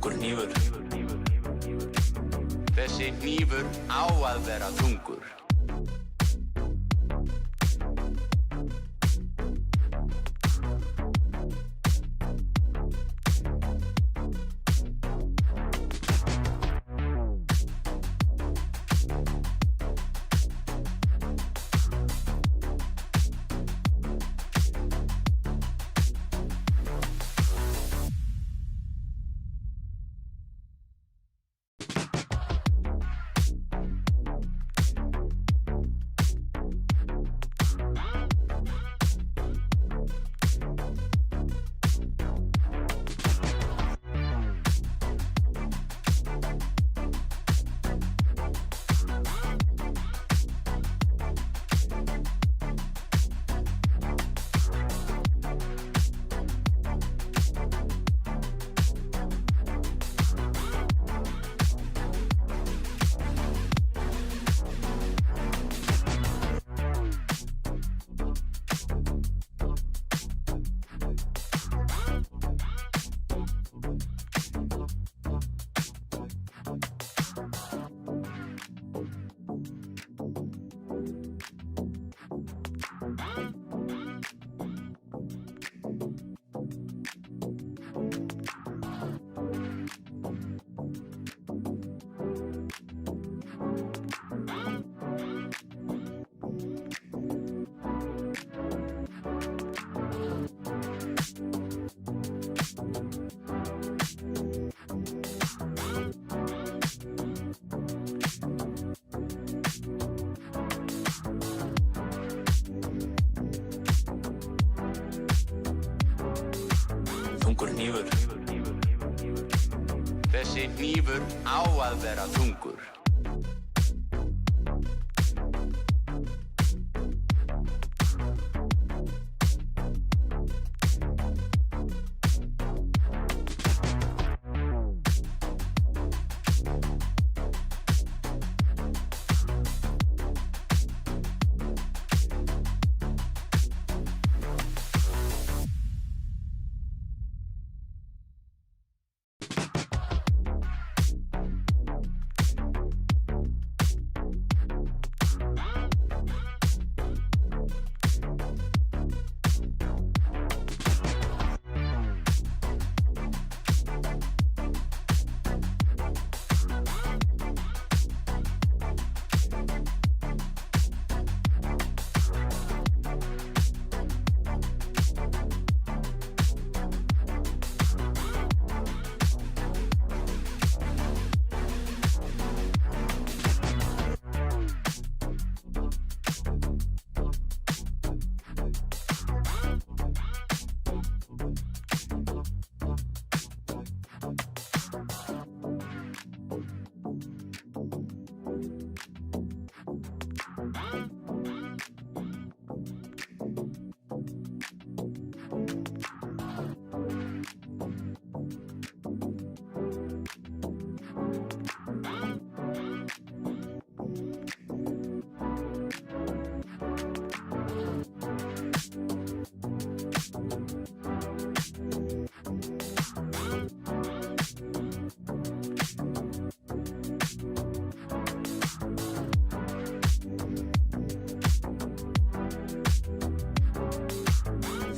Þungur hnífur. Þessi hnífur á að vera þungur. Þungur hnífur. Þessi hnífur á að vera þungur.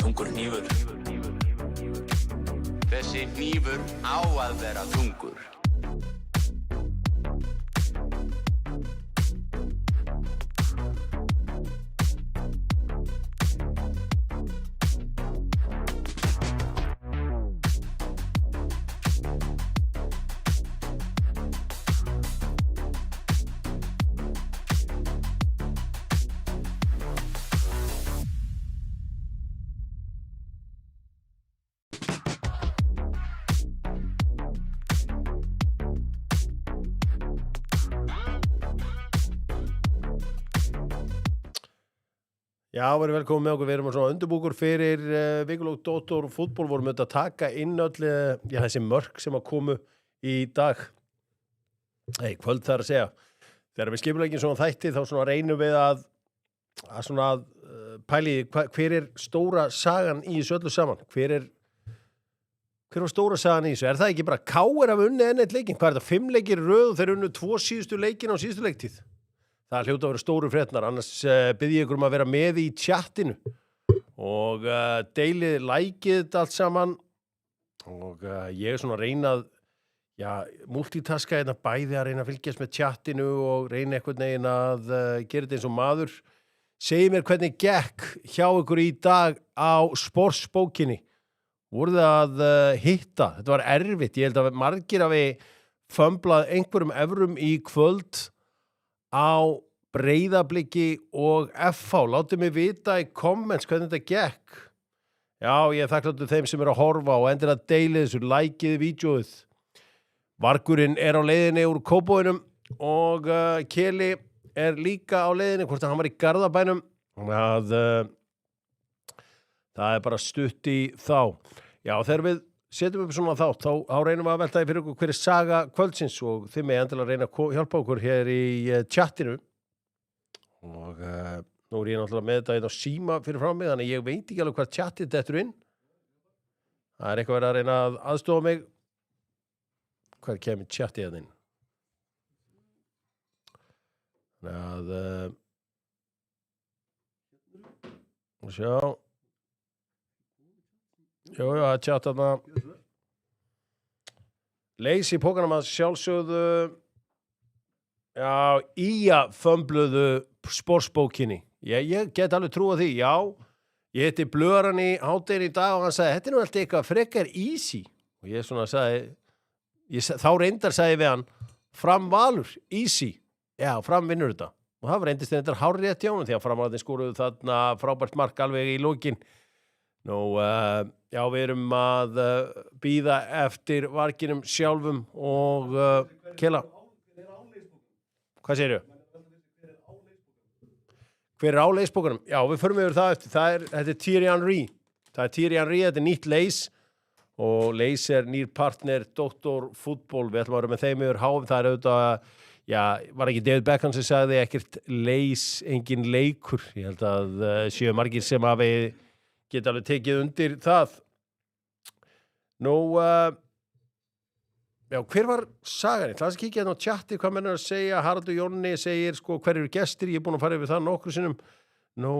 Þungur hnífur. Þessi hnífur á að vera þungur. Já, verið velkomin með okkur, við erum svona undirbúkur fyrir vikulók Dóttor fútból, vorum auðvitað að taka inn öll þessi mörk sem að komu í dag, kvöld þar að segja. Þegar við skipuleggjum svona þætti þá svona reynum við að svona pæli hver er stóra sagan í þessu öllu saman, hver hver var stóra sagan í þessu? Það ekki bara KR af unni enn eitt leikin? Hvað þetta, 5 leikir í röð og þeir unnu 2 síðustu leikin á síðustu leiktíð? Það hljóta að vera stóru fréttnar, annars bið ég ykkur að vera með í chatinu og deilið, lækið þetta allt saman og ég svona reynað multitaska hérna bæði að reyna að fylgjast með chatinu og reyna einhvern veginn að gera þetta eins og maður. Segðu mér hvernig gekk hjá ykkur í dag á sportsbókinni. Voruð að hitta? Þetta var erfitt. Ég held að margir hafi fömblað einhverjum evrum í kvöld á Breiðabliki og FH. Látið mig vita í comments hvernig þetta gekk. Já, ég þakkláttur þeim sem að horfa og endilega deilið þessu, lækið vídeóið. Vargurinn á leiðinni úr Kópavoginum og Keli líka á leiðinni, hvort hann var í Garðabænum. Það er bara stutt í þá. Já, þegar við setjum upp svona þá reynum við að velta fyrir okkur hver saga kvöldsins og þið með endilega reyna að hjálpa okkur hér í chatinu. Og nú ég náttúrulega með þetta á síma fyrir frá mig, þannig ég veit ekki alveg hvað chatið dettur inn. Það eitthvað verið að reyna að aðstofa mig. Hvað kemur chatið að inn? Þannig að sjá. Jú, að chatta þarna. Leys í pókanum að sjálfsögðu. Já, Ía fömbluðu sportsbókinni. Ég get alveg trúa því, já. Ég hitti Blöran í hádeginu í dag og hann sagði, þetta nú alltaf eitthvað frekar easy. Og ég svona sagði, þá reyndar sagði við hann, Fram Valur, easy. Já, Fram vinnur þetta. Og það reyndist þetta hárrétt hjá honum því að Framararnir skoruðu þarna frábært mark alveg í lokin. Nú, já, við erum að bíða eftir varginum sjálfum og Kela. Hvað segirðu? Hver á leysbókunum? Já, við förum yfir það eftir. Þetta er Thierry Henry. Það er Thierry Henry, þetta er nýtt leys og leys nýr partner Dr. Fútból. Við ætlum að vera með þeim yfir háum. Það auðvitað, já, var ekki David Beckham sem sagði ekkert leys, engin leikur. Ég held að séu margir sem hafi geta alveg tekið undir það. Nú, já, hver var sagan? Ég ætla að kíkja hérna á chati, hvað menn að segja. Haraldur Jónni segir, sko, hver eru gestir? Ég er búin að fara yfir það nokkru sinnum. Nú,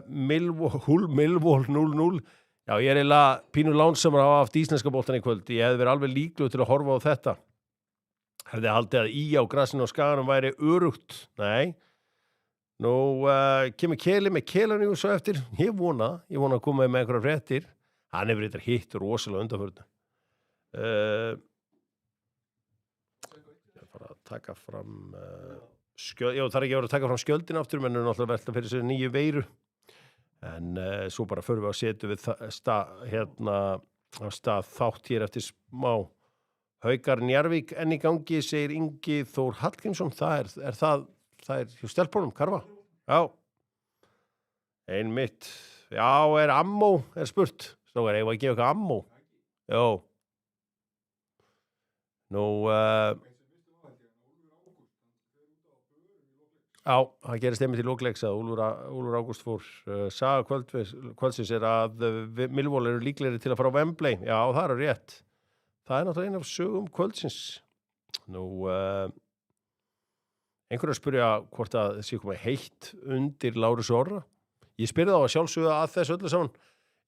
Millwall 0-0. Já, ég eiginlega pínu lánsamur að hafa haft íslenska boltan í kvöld. Ég hefði verið alveg líklegur til að horfa á þetta. Hefði haldið að Ía á grassinu og Skaganum væri örugt. Nei. Nú, kemur Keli með Kelanjú svo eftir. Ég vona að koma með einhverja fréttir. Hann hefur eitthvað hitt rosalega undanförnu. Ég fara að taka fram það er ekki að vera að taka fram skjöldin aftur, menn er náttúrulega velta fyrir sér nýju veiru. En svo bara förum við að setja við stað þátt hér eftir smá. Haukar Njarðvík enn í gangi, segir Ingi Þór Hallgrímsson. Það er hjá stelpunum, Karfa. Já. Einmitt. Já, ammó, spurt. Strákar, eigum við að gefa eitthvað ammó? Já. Nú, já, það gerist einmitt í lókleiks að Úlfur Ágúst fór saga kvöldsins að Millwall eru líklegri til að fara á Wembley. Já, það er rétt. Það er náttúrulega einn af sögum kvöldsins. Nú, einhverju að spyrja hvort að þessi komið heitt undir Lárus Orra. Ég spyrði þá að sjálfsögða að þess öllu saman.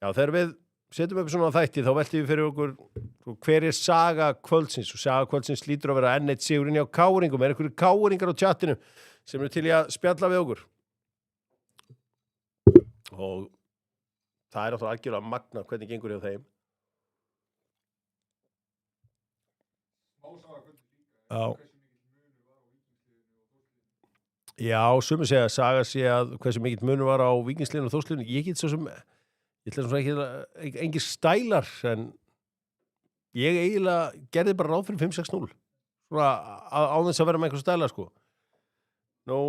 Já, þegar við setjum upp svona þætti, þá veltum við fyrir okkur hver er saga kvöldsins og saga kvöldsins lítur að vera enn eitt sigurinn hjá káringum. Er einhverju káringar á chatinu sem eru til í að spjalla við okkur? Og það er náttúrulega algjörlega magna hvernig gengur hjá þeim. Já. Já, sumir segja að saga sé að hversu mikill munur var á Víkingsliðinu og Þórsliðinu. Ég get svo sem, ég ætla svona ekki engir stælar, en ég eiginlega gerði bara ráð fyrir 5-6-0. Svona á þess að vera með einhver stælar, sko. Nú,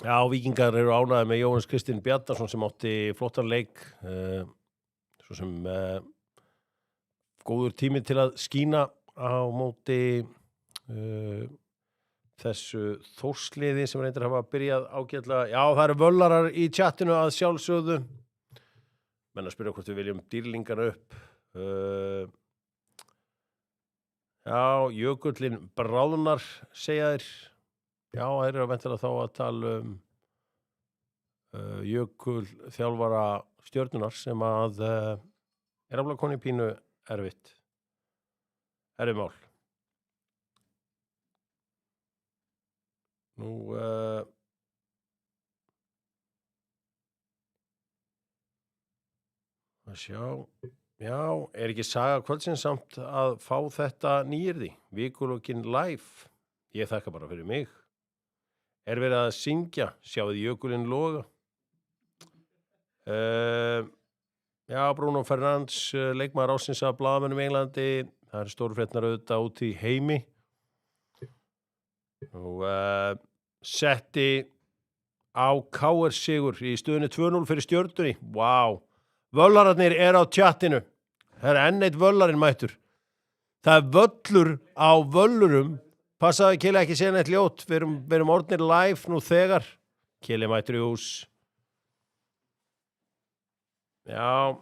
já, Víkingar eru ánægðir með Jóhannes Kristinn Bjarnason sem átti flottan leik, svo sem góður tími til að skína á móti þessu Þórsliði sem reyndir hafa byrjað ágætlega. Já, það eru völlarar í chatinu að sjálfsögðu. menn að spyrja hvort við viljum dýrlingar upp. Já, jökullin bráðnar, segja þeir. Já, þeir eru að væntanlega þá að tala jökull þjálfara stjörnunar sem að alveg koni pínu erfitt mál. Nú að sjá, já, ekki saga kvöldsins samt að fá þetta nýyrði, Vikulókin live. Ég þakka bara fyrir mig. Verið að syngja, sjáðu jökulinn loga. Já, Bruno Fernandes, leikmaður ársins af blaðamönnum í Englandi. Það stórfrétnar auðvitað út í heimi. Og setti á KR sigur í stöðunni 2-0 fyrir Stjörnunni. Vá. Völlararnir á tjattinu. Það enn eitt völlarinn mættur. Það völlur á völlurum. Passaði Kili ekki segja neitt ljótt. Við erum orðnir live nú þegar. Kili mættur í hús. Já,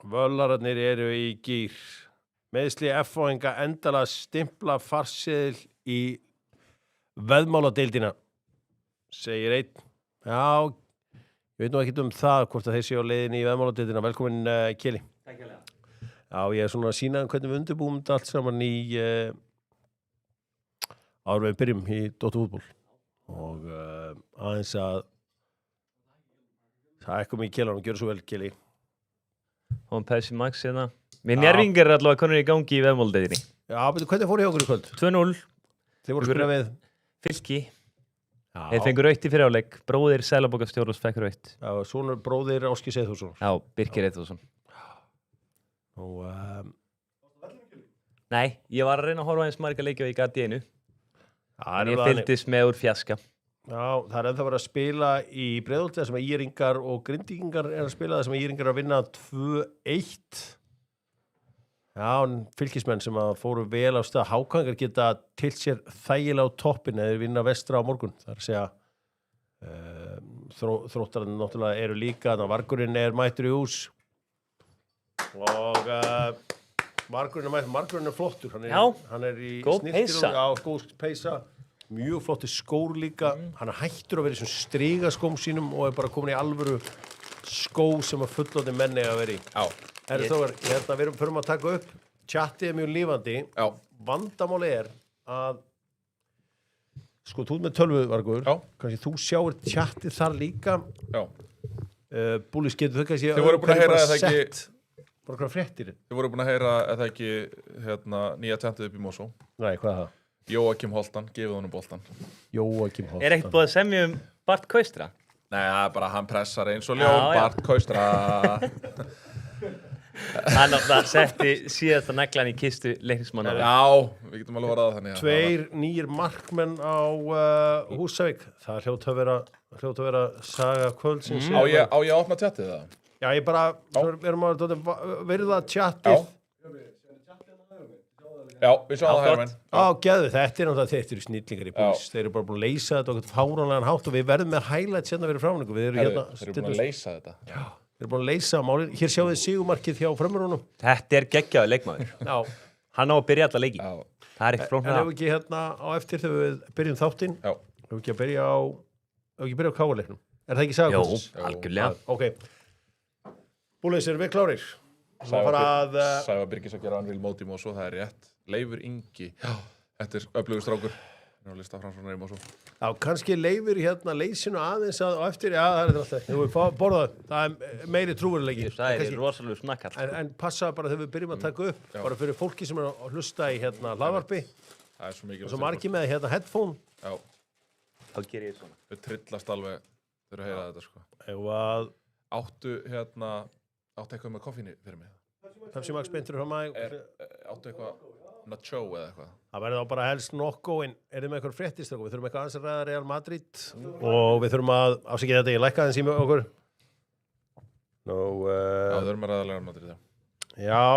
völlararnir eru í gýr. Meiðsli F-fóinga endala stimpla farseðil í veðmáladeildina, segir einn. Já, ég veit nú ekkert það hvort að þeir séu á leiðinni í veðmáladeildina. Velkomin Kili. Takk hérlega. Já, ég svona að sýna hvernig við undirbúum þetta allt saman í áður við byrjum í Dóttarfútból. Og aðeins að það eitthvað mikið Kili, hann gjör svo vel Kili. Og Pepsi Max hérna. Mér nérvingar allavega konur í gangi í veðmáladeildinni. Já, betur hvernig fór hjá okkur í kvöld? 2-0. Þið voru að spila við Fylki. Já. Þeir fengur rautt í fyriráleik. Bróðir Seðlabankastjórans fekk rautt. Já, sonur bróðir Áskis Eyþórsson. Já, Birkir Eyþórsson. Og Nei, ég var að reyna að horfa eins marga leiki og ég gat í einu. En ég þannig. fylgdist með úr fjaska. Já, það ennþá verið að spila í Breiðholti sem að Íringar og Grindvíkingar að spila, það sem að Íringar að vinna 2-1. Já, fylkismenn sem að fóru vel á stað. Hákangar geta til sér þægilega á toppin eða vinna vestra á morgun. Það að segja þróttarinn náttúrulega eru líka, þannig að Vargurinn mættur í hús og Margurinn flottur. Hann í góð peysa. Já, góð peysa. Mjög flottir skór líka. Hann hættur að vera í svona strigaskóm sínum og bara komin í alvöru skó sem að fullorðnir menn eiga að vera í. Já. Þógar, ég held að við förum að taka upp. Tjatti mjög lífandi. Já. Vandamáli að sko, þú með tölvu, Vargur. Já. Kannski þú sjáir tjatti þar líka. Já. Búlis, getur þau kannski Þið voru búin að heyra að það ekki bara hvað fréttir? Þið voru búin að heyra að það ekki nýja tjantið upp í Mosó. Nei, hvað er það? Jóakim Holtan, gefið honum boltan. Jóakim Holtan. Ekkert búið að semja Bart Kaustra? Nei, það bara hann pressar eins og ljón, Bart Kaustra. Hann setti síðasta neglan í kistu leiknismanna. Já, við getum alveg varað þannig. 2 nýjir markmenn á Húsavík. Það hljóta að vera saga kvöldsins. Á ég að opna tjantið það? Já, ég bara, við erum að verða tjattið. Já, við sjáum það hér, menn. Á, geðu, þetta náttúrulega, þeir eru snillingar í búlis. Þeir eru bara búin að leysa þetta okkur fáránlegan hátt og við verðum með highlights hérna fyrir fráningu. Þeir eru búin að leysa þetta. Já, þeir eru búin að leysa málið. Hér sjáum við sigumarkið hjá Frömmurunum. Þetta geggjaður leikmaður. Já. Hann á að byrja alla leiki. Já. Það ekkert flóknara. En ef við ekki hérna á eftir þegar við byrjum þáttinn. Já. Ef við ekki að byrja á káarleiknum. Er það ekki saga kvölds? Jú, algjörlega. Ok. Búlis, erum við klárir? Sævar Birgis að gera Anvil móti í Mosó, það er rétt. Leifur Ingi, þetta er öflugur strákur. Nú lista Framsóknar í Mosó. Já, kannski Leifur hérna leysinu aðeins á eftir, já, það er alltaf. Þú er borðað, það er meiri trúverulegi. Það er rosalega snakkall. En passa bara þegar við byrjum að taka upp, bara fyrir fólki sem er að hlusta í hérna hlaðvarpi. Það er svo mikið. Og svo margir með hérna headphone. Já. Þá ger ég svona. Þau trillast alveg þegar að heyra þetta, sko. Áttu eitthvað með koffíni fyrir mig? Pepsi Max beintur frá mig. Áttu eitthvað nacho eða eitthvað? Það verður þá bara helst nokko, en er þið með eitthvað fréttist? Við þurfum eitthvað aðeins að ræða Real Madrid og við þurfum að afsækja þetta, ég lækka aðeins í okkur. Já, þurfum að ræða Real Madrid, já.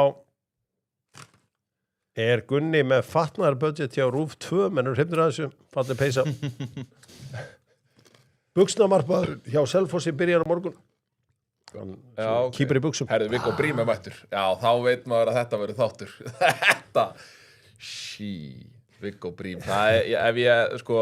Er Gunni með fatnaðarbudget hjá RÚV 2, mennur hrifnir að þessu, fallið peysa. Buxnamarpaður hjá Selfossi byrjar á morgun. Kýpur í buxum. Herðu, Viggo Brím mættur. Já, þá veit maður að þetta verður þáttur. Þetta, Viggo Brím. Ef ég, sko,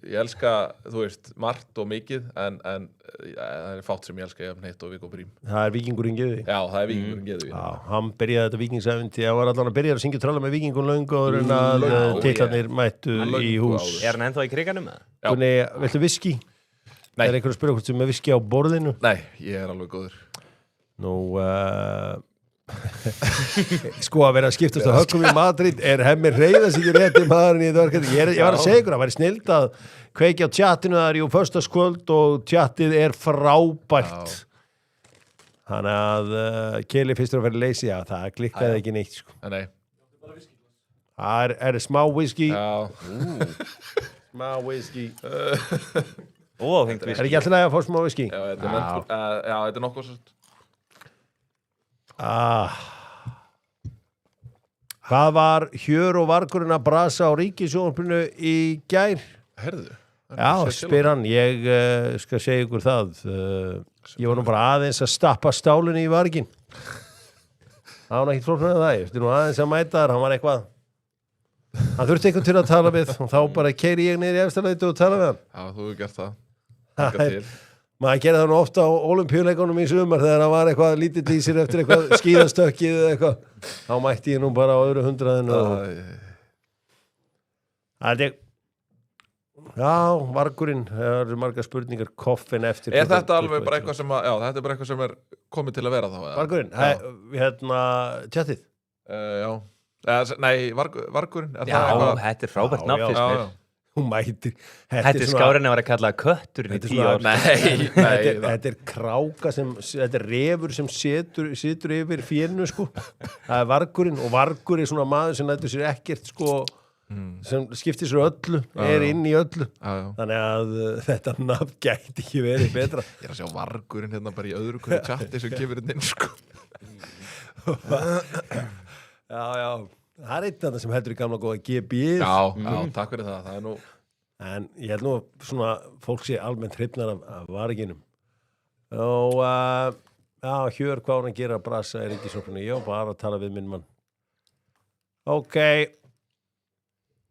ég elska, þú veist, margt og mikið, en það fátt sem ég elska ég neitt og Viggo Brím. Það Víkingurinn Geði. Já, það Víkingurinn Geði. Já, hann byrjaði þetta Víkingsæfinti, hann var allan að byrja að syngja tralla með Víkingun löngur en að titlarnir mættu í hús. Er hann ennþá í kriganum eða? Gunni, viltu viski? Nei. Er einhver að spyrja hvort sem er viski á borðinu? Nei, ég alveg góður. Nú, sko að vera að skiptast á höggum í Madrid hemmir reyðast ekki rétt í maðurinn í þetta verkefni. Ég var að segja ykkur að væri snild að kveikja á tjattinu þar í föstudagskvöld og tjattið frábært. Þannig að Keli fyrstur að vera leysi, já, það klikkaði ekki neitt, sko. Nei. Það smá whisky. Já. Smá whisky. Óáfengt whisky. Ekki alltaf að fá smá whisky? Já, þetta nokkuð svo. Hvað var Hjör og Vargurinn að brasa á Ríkissjónvarpinu í gær? Herðu. Já, spyr hann, ég skal segja ykkur það. Ég var nú bara aðeins að stappa stálinni í varginn. Það var ekki flóknar en það. Ég nú aðeins að mæta þar, hann var eitthvað. Hann þurfti eitthvað til að tala við og þá bara keiri ég niður í efstarleiti og tala við hann. Já, þú hefur gert það. Maður gerði það nú ofta á Ólympíuleikunum í sumar þegar það var eitthvað lítið í sér eftir eitthvað skíðastökkið eða eitthvað. Þá mætti ég nú bara á öðru 100 og... Já, Vargurinn, það eru margar spurningar, koffin eftir... Er þetta alveg bara eitthvað sem að... Já, þetta er bara eitthvað sem er komið til að vera þá, eða? Vargurinn, tjattið? Já. Nei, Vargurinn. Já, þetta er frábært nafn fyrst mér. Hún mætir. Þetta er skárin að vera að kalla kötturinn í 10 ár. Nei. Þetta er kráka þetta er refur sem situr yfir fénu, sko. Það er Vargurinn og Vargur er svona maður sem lætur sér ekkert, sko, sem skiptir sér öllu, inn í öllu. Þannig að þetta nafn gæti ekki verið betra. Ég er að sjá Vargurinn hérna bara í öðru hverju chatti sem kemur inn, sko. Já. Það er eitt af það sem heldur í gamla góða GB. Já, takk fyrir það. Það er nú... En ég held nú svona fólk sé almennt hrifnar af varginum. Og Hjör, hvað hann að gera að brasa er ekki svona. Ég var bara að tala við minn mann. Ok.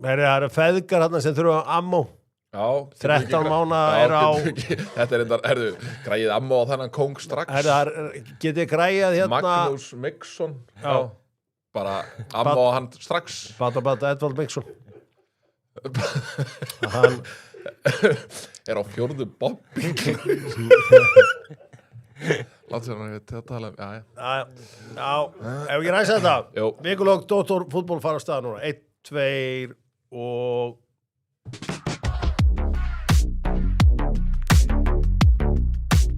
Það eru feðgar hann sem þurfa ammó. Já. 13 mánaða er á... Þetta er enda, græðið ammó á þennan kóng strax. Getið græðið hérna... Magnús Mikksson. Já. Bara ammó hann strax. Bata Edvald Mikksson. Hann er á 4. bobbing. Látt sér hann til að tala um. Já, ef ekki ræsa þetta. Vikulók Dóttor fútból fara á stað núna. 1, 2 og...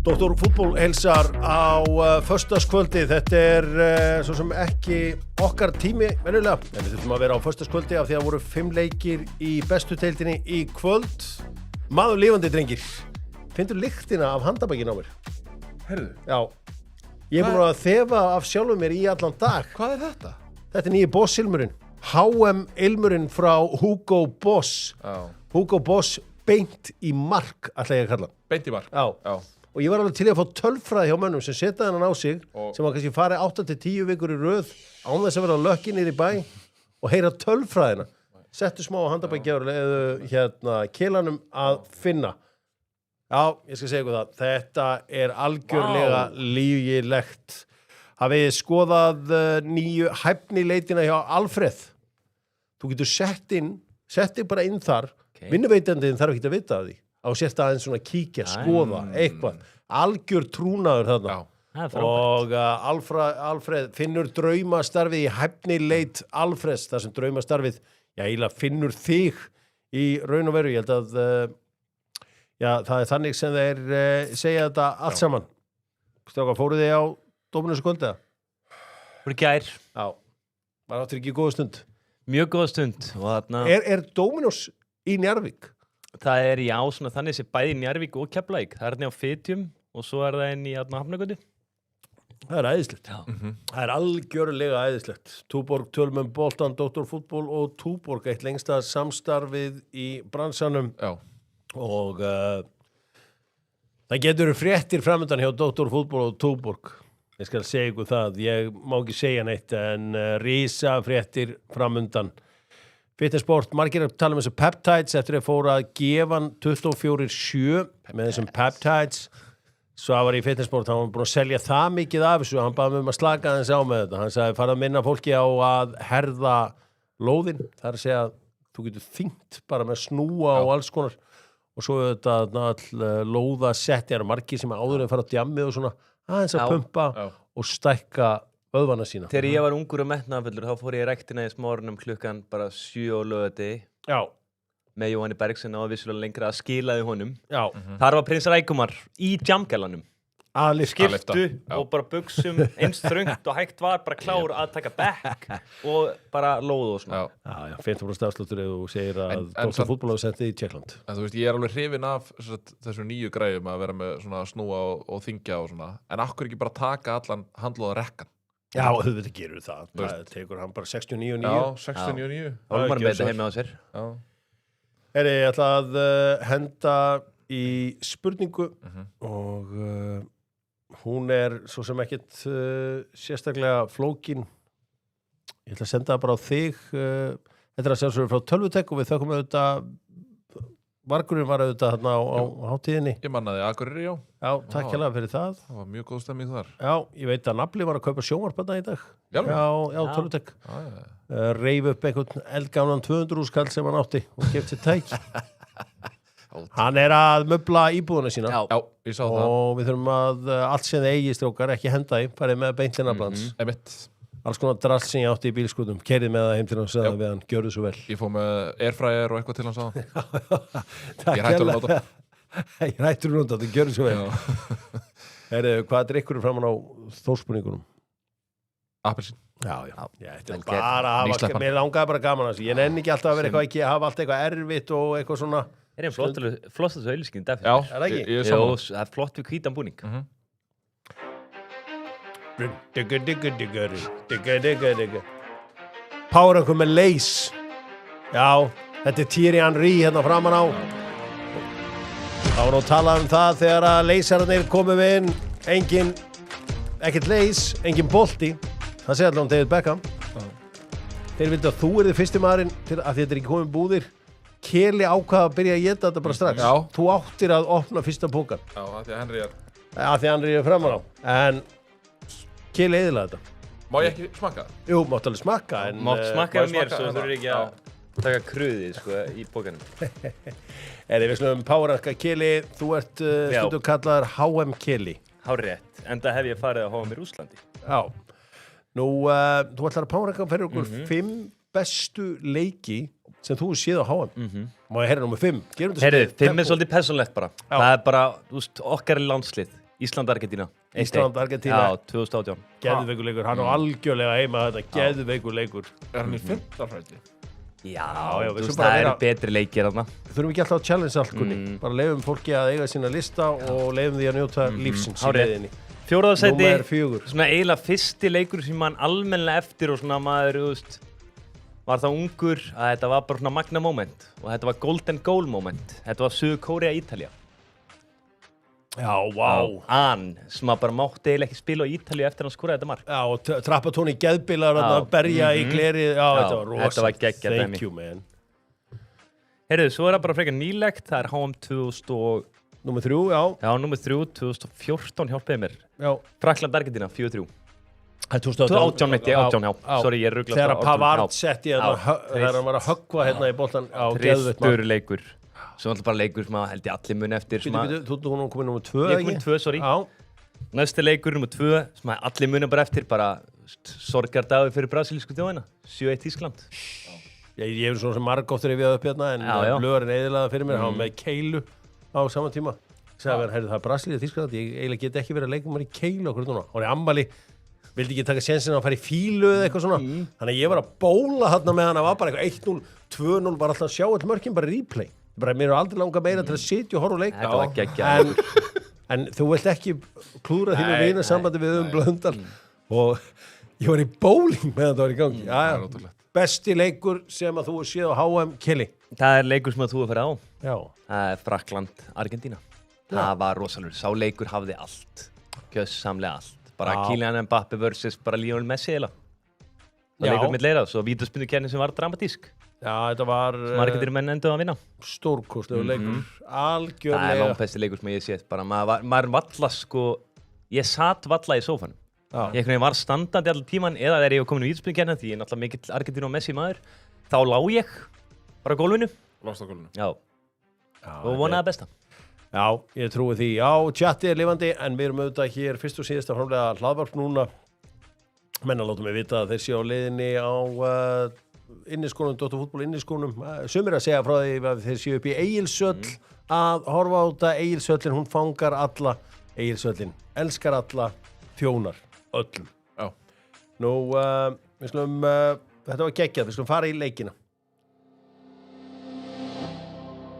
Dóttor fútból heilsar á föstudagskvöldi. Þetta er svo sem ekki okkar tími venjulega, en við þurfum að vera á föstudagskvöldi af því að voru 5 leikir í bestu deildinni í kvöld. Maður lifandi, drengir. Finnur lyktina af handabækin á mér? Herðu? Já. Ég er búin að þefa af sjálfum mér í allan dag. Hvað er þetta? Þetta er nýji Boss-ilmurinn. HM-ilmurinn frá Hugo Boss. Já. Hugo Boss beint í mark, ætla ég að kalla. Beint í mark? Já. Og ég var alveg til að fá tölfræði hjá mönnum sem setja hennan á sig, sem var kannski farið 8-10 vikur í röð án þess að vera lökki niður í bæ og heyra tölfræðina. Settu smá handabækjafur eða kelanum að finna. Já, ég skal segja ykkur það. Þetta er algjörlega lygilegt. Hafið skoðað nýju hæfnileitina hjá Alfreð. Þú getur sett bara inn þar. Okay. Vinnuveitandinn þarf ekki að vita af því. Á sért aðeins svona kíkja, skoða, eitthvað. Algjör trúnaður þarna. Já, og Alfreð finnur draumastarfið í hæfnileit Alfreds, þar sem draumastarfið, eiginlega finnur þig í raun og veru. Ég held að það er þannig sem þeir segja þetta allt saman. Strákar, fóruð þið á Dominus kvölda? Fóru gær. Já, var áttur ekki góða stund? Mjög góða stund. Er Dominus í Njarðvík? Það er svona þannig sem bæði Njarðvík og Keflavík. Það er hérna á Fitjum og svo er það inn í Hafnargötu. Það er æðislegt. Það er algjörlega æðislegt. Túborg tölum boltan, Dóttor fútból og Túborg, eitt lengsta samstarfið í bransanum. Já. Og Það getur fréttir framöndan hjá Dr. Fútbol og Túborg. Ég skal segja ykkur það. Ég má ekki segja neitt en rísa fréttir framöndan. Fitnessport, margir að tala um þessu peptides eftir að fóra að gefa hann 24/7 með þessum peptides. Svo var í Fitnessport, hann var búin að selja það mikið af þessu. Hann baði mig að slaka aðeins á með þetta. Hann sagði fara að minna fólki á að herða lóðin. Það að segja að þú getur þyngt bara með snúa og alls konar. Og svo þetta all lóða setti margir sem áður en fara á djammið og svona aðeins að pumpa og stækka vöðvana sína. Þegar ég var ungur og metnaðarfullur þá fór ég í rektina í smárunum klukkan bara 7 á laugardegi. Já. Með Jóhanni Bergsen og vissulega lengra að skilaði honum. Já. Þar var prins Rækumar í djamgælanum. Skiptu og bara buxum eins þröngt og hægt var bara klár að taka back og bara lóð og svona. Já, 50% afsláttur ef þú segir að Dr. Fútbol hafa sendið í Tjekkland. En þú veist, ég alveg hrifinn af þessu nýju græjum að vera með svona snúa og þyngja og svona. En akkur ekki bara taka allan handlóða rekkan? Já, auðvitað gerur það. Það tekur hann bara 69,9. Já, 69,9. Það var bara með þetta heima á sér. Ég ætla að henda í spurningu og hún svo sem ekkert sérstaklega flókin. Ég ætla að senda það bara á þig. Þetta að sjálfsögur frá Tölvutek og við þökkum auðvitað Vargurinn var auðvitað hérna á hátíðinni. Ég mannaði Akureyri, já. Já, takk hérlega fyrir það. Það var mjög góð stemming þar. Já, ég veit að Nafli var að kaupa sjónvarpanna í dag. Já, Tölvutek. Reif upp einhvern eldgamlan 200.000 kall sem hann átti og keypti tæk. Hann að möbla íbúðuna sína. Já, ég sá það. Og við þurfum að allt sem þið eigi strókar ekki henda í, farið með beintlina blans. Alls konar drast sem ég átti í bílskutum, kerið með það heim til hann og sagði við hann, gjörðu svo vel. Ég fór með airfryer og eitthvað til hann sagði. Ég hættur að nota. Ég hættur að nota, þú gjörðu svo vel. Hvað drikkur framan á þórspunningunum? Appelsín. Já. Mér langaði bara gaman að þessu. Ég nenni ekki alltaf að vera eitthvað ekki, hafa allt eitthvað erfitt og eitthvað svona. Einn flottast auðlýsing í dag. Já, ég er saman. Það er flott við hvítan búning. Power-rankum með leys. Já, þetta Thierry Henry hérna framan á. Það var nú talað það þegar að leysararnir komum inn. Ekkert leys, engin bolti. Það segði allavega David Beckham. Þeir vildi að þú þið fyrsti maðurinn til að þetta ekki komið búðir. Keli ákvað að byrja að geta þetta bara strax. Þú áttir að opna fyrsta pókan. Já, það því að Henry því að Henry framan á. En Keli eðilaði þetta. Má ég ekki smakka það? Jú, mátt alveg smakka. Mátt smakka af mér, svo þú eru ekki að taka kröðið í pókanum. Við slumum Power-ranka Keli. Þú ert stundu kallaður HM Keli. Hárrétt, enda hef ég farið að HM í Rússlandi. Já. Nú, þú ætlar að Power-ranka fyrir okkur 5 bestu leiki sem þú séð á HM. Má ég heyra nummer 5? Heyrðu, 5 svolítið persónlegt bara. Það bara, okkar landslið. Ísland-Argentína. Ísland-Argentína. Já, 2018. Geðveikur leikur. Hann á algjörlega heima þetta. Geðveikur leikur. Hann í 15 fræti? Já, það eru betri leikir þarna. Við þurfum ekki alltaf að challenge allt kunni. Bara leifum fólki að eiga sína lista og leifum því að njóta lífsins í leiðinni. Fjórða sæti, Númer 4. svona eiginlega fyrsti leikur sem mann almennilega eftir og svona maður, var það ungur að þetta var bara svona magna moment og þetta var golden goal moment. Þetta var Suður-Kórea-Ítalía. Já, vá. Sem að bara mátti eiginlega ekki spila á Ítalíu eftir að hann skoraði þetta mark. Já, og Trapatóni geðbilar að berja í glerið. Já, þetta var rosa. Þetta var geggjað dæmi. Thank you, man. Heyrðu, svo það bara frekar nýlegt. Það er HM 2000 og... Númer 3, já. Já, númer 3, 2014 hjálpiði mér. Já. Frakkland-Argentína, 4-3. 2018, veit ég, 18, já. Sorry, ég ruglast þegar Pavard setti þegar hann var að höggva hérna í boltan á geðveitt Tristur leikur. Svo alltaf bara leikur sem held ég allir muni eftir. Þú hún komið nummer 2, ekki? Ég komið 2, sorry. Næsti leikur nummer 2 sem allir muni bara eftir, bara sorgardagur fyrir brasilísku þjóðina. 7-1 Þýskaland. Ég hef svona sem margóttur ef ég upp hérna, en blöðurinn eðilaði fyrir mér. Hann var með keilu á sama tíma. Sagði hann, það er Brasilía Þýskaland, ég eiginlega get ekki verið að leika mér í keilu okkur núna. Hann ammali, vildi ekki taka sénsinn að fara í fílu eða eitthvað svona. Þannig að ég var að bóla þarna með hann, það var bara eitthvað 1-0, 2-0, bara alltaf að sjá all mörkin, bara replay. Mér er aldrei langað meira til að sitja og horfa og leika. Þetta var geggjað. En þú vilt ekki klúra þínu vinasambandi við Blöndal. Og ég var í bowling meðan það var í gangi. Já. Besti leikur sem að þú séð á HM Kili. Það er leikur sem að þú er farið á. Já. Það er Frakkland, Argentína. Það var rosalur. Sá leikur hafði allt. Gjössamlega allt. Bara Já. Kylian Mbappe versus bara Lionel Messi eða. Það Já. leikur mitt leira. Svo vítaspyrnukeppni sem var dramatísk. Já, þetta var Margir menn endur að vinna. stórkostlegu leikur. Það er Algjörlega. langbesti leikur sem ég sé. Bara maður valla sko, ég satt valla í sófanum. Já. Ég einhvern veginn var standandi allan tíman eða þegar ég var komin í vítaspyrnukeppni því ég er náttúrulega mikill Argentínu og Messi maður. Þá lá ég bara á gólfinu. Lást á gólfinu. Já, Já, og vonaði það besta. Já, ég trúi því. Já, tjatti er lifandi, en við erum auðvitað hér fyrst og síðast að framlega hlaðvarp núna. Menna látum við vita að þeir séu á leiðinni á inniskónum, Dóttarfútból inniskónum. Sumir að segja frá því að þeir séu upp í Egilshöll að horfa á þetta. Egilshöllin, hún fangar alla. Egilshöllin elskar alla, þjónar öllum. Já. Nú, við skulum, þetta var geggjað, við skulum fara í leikina.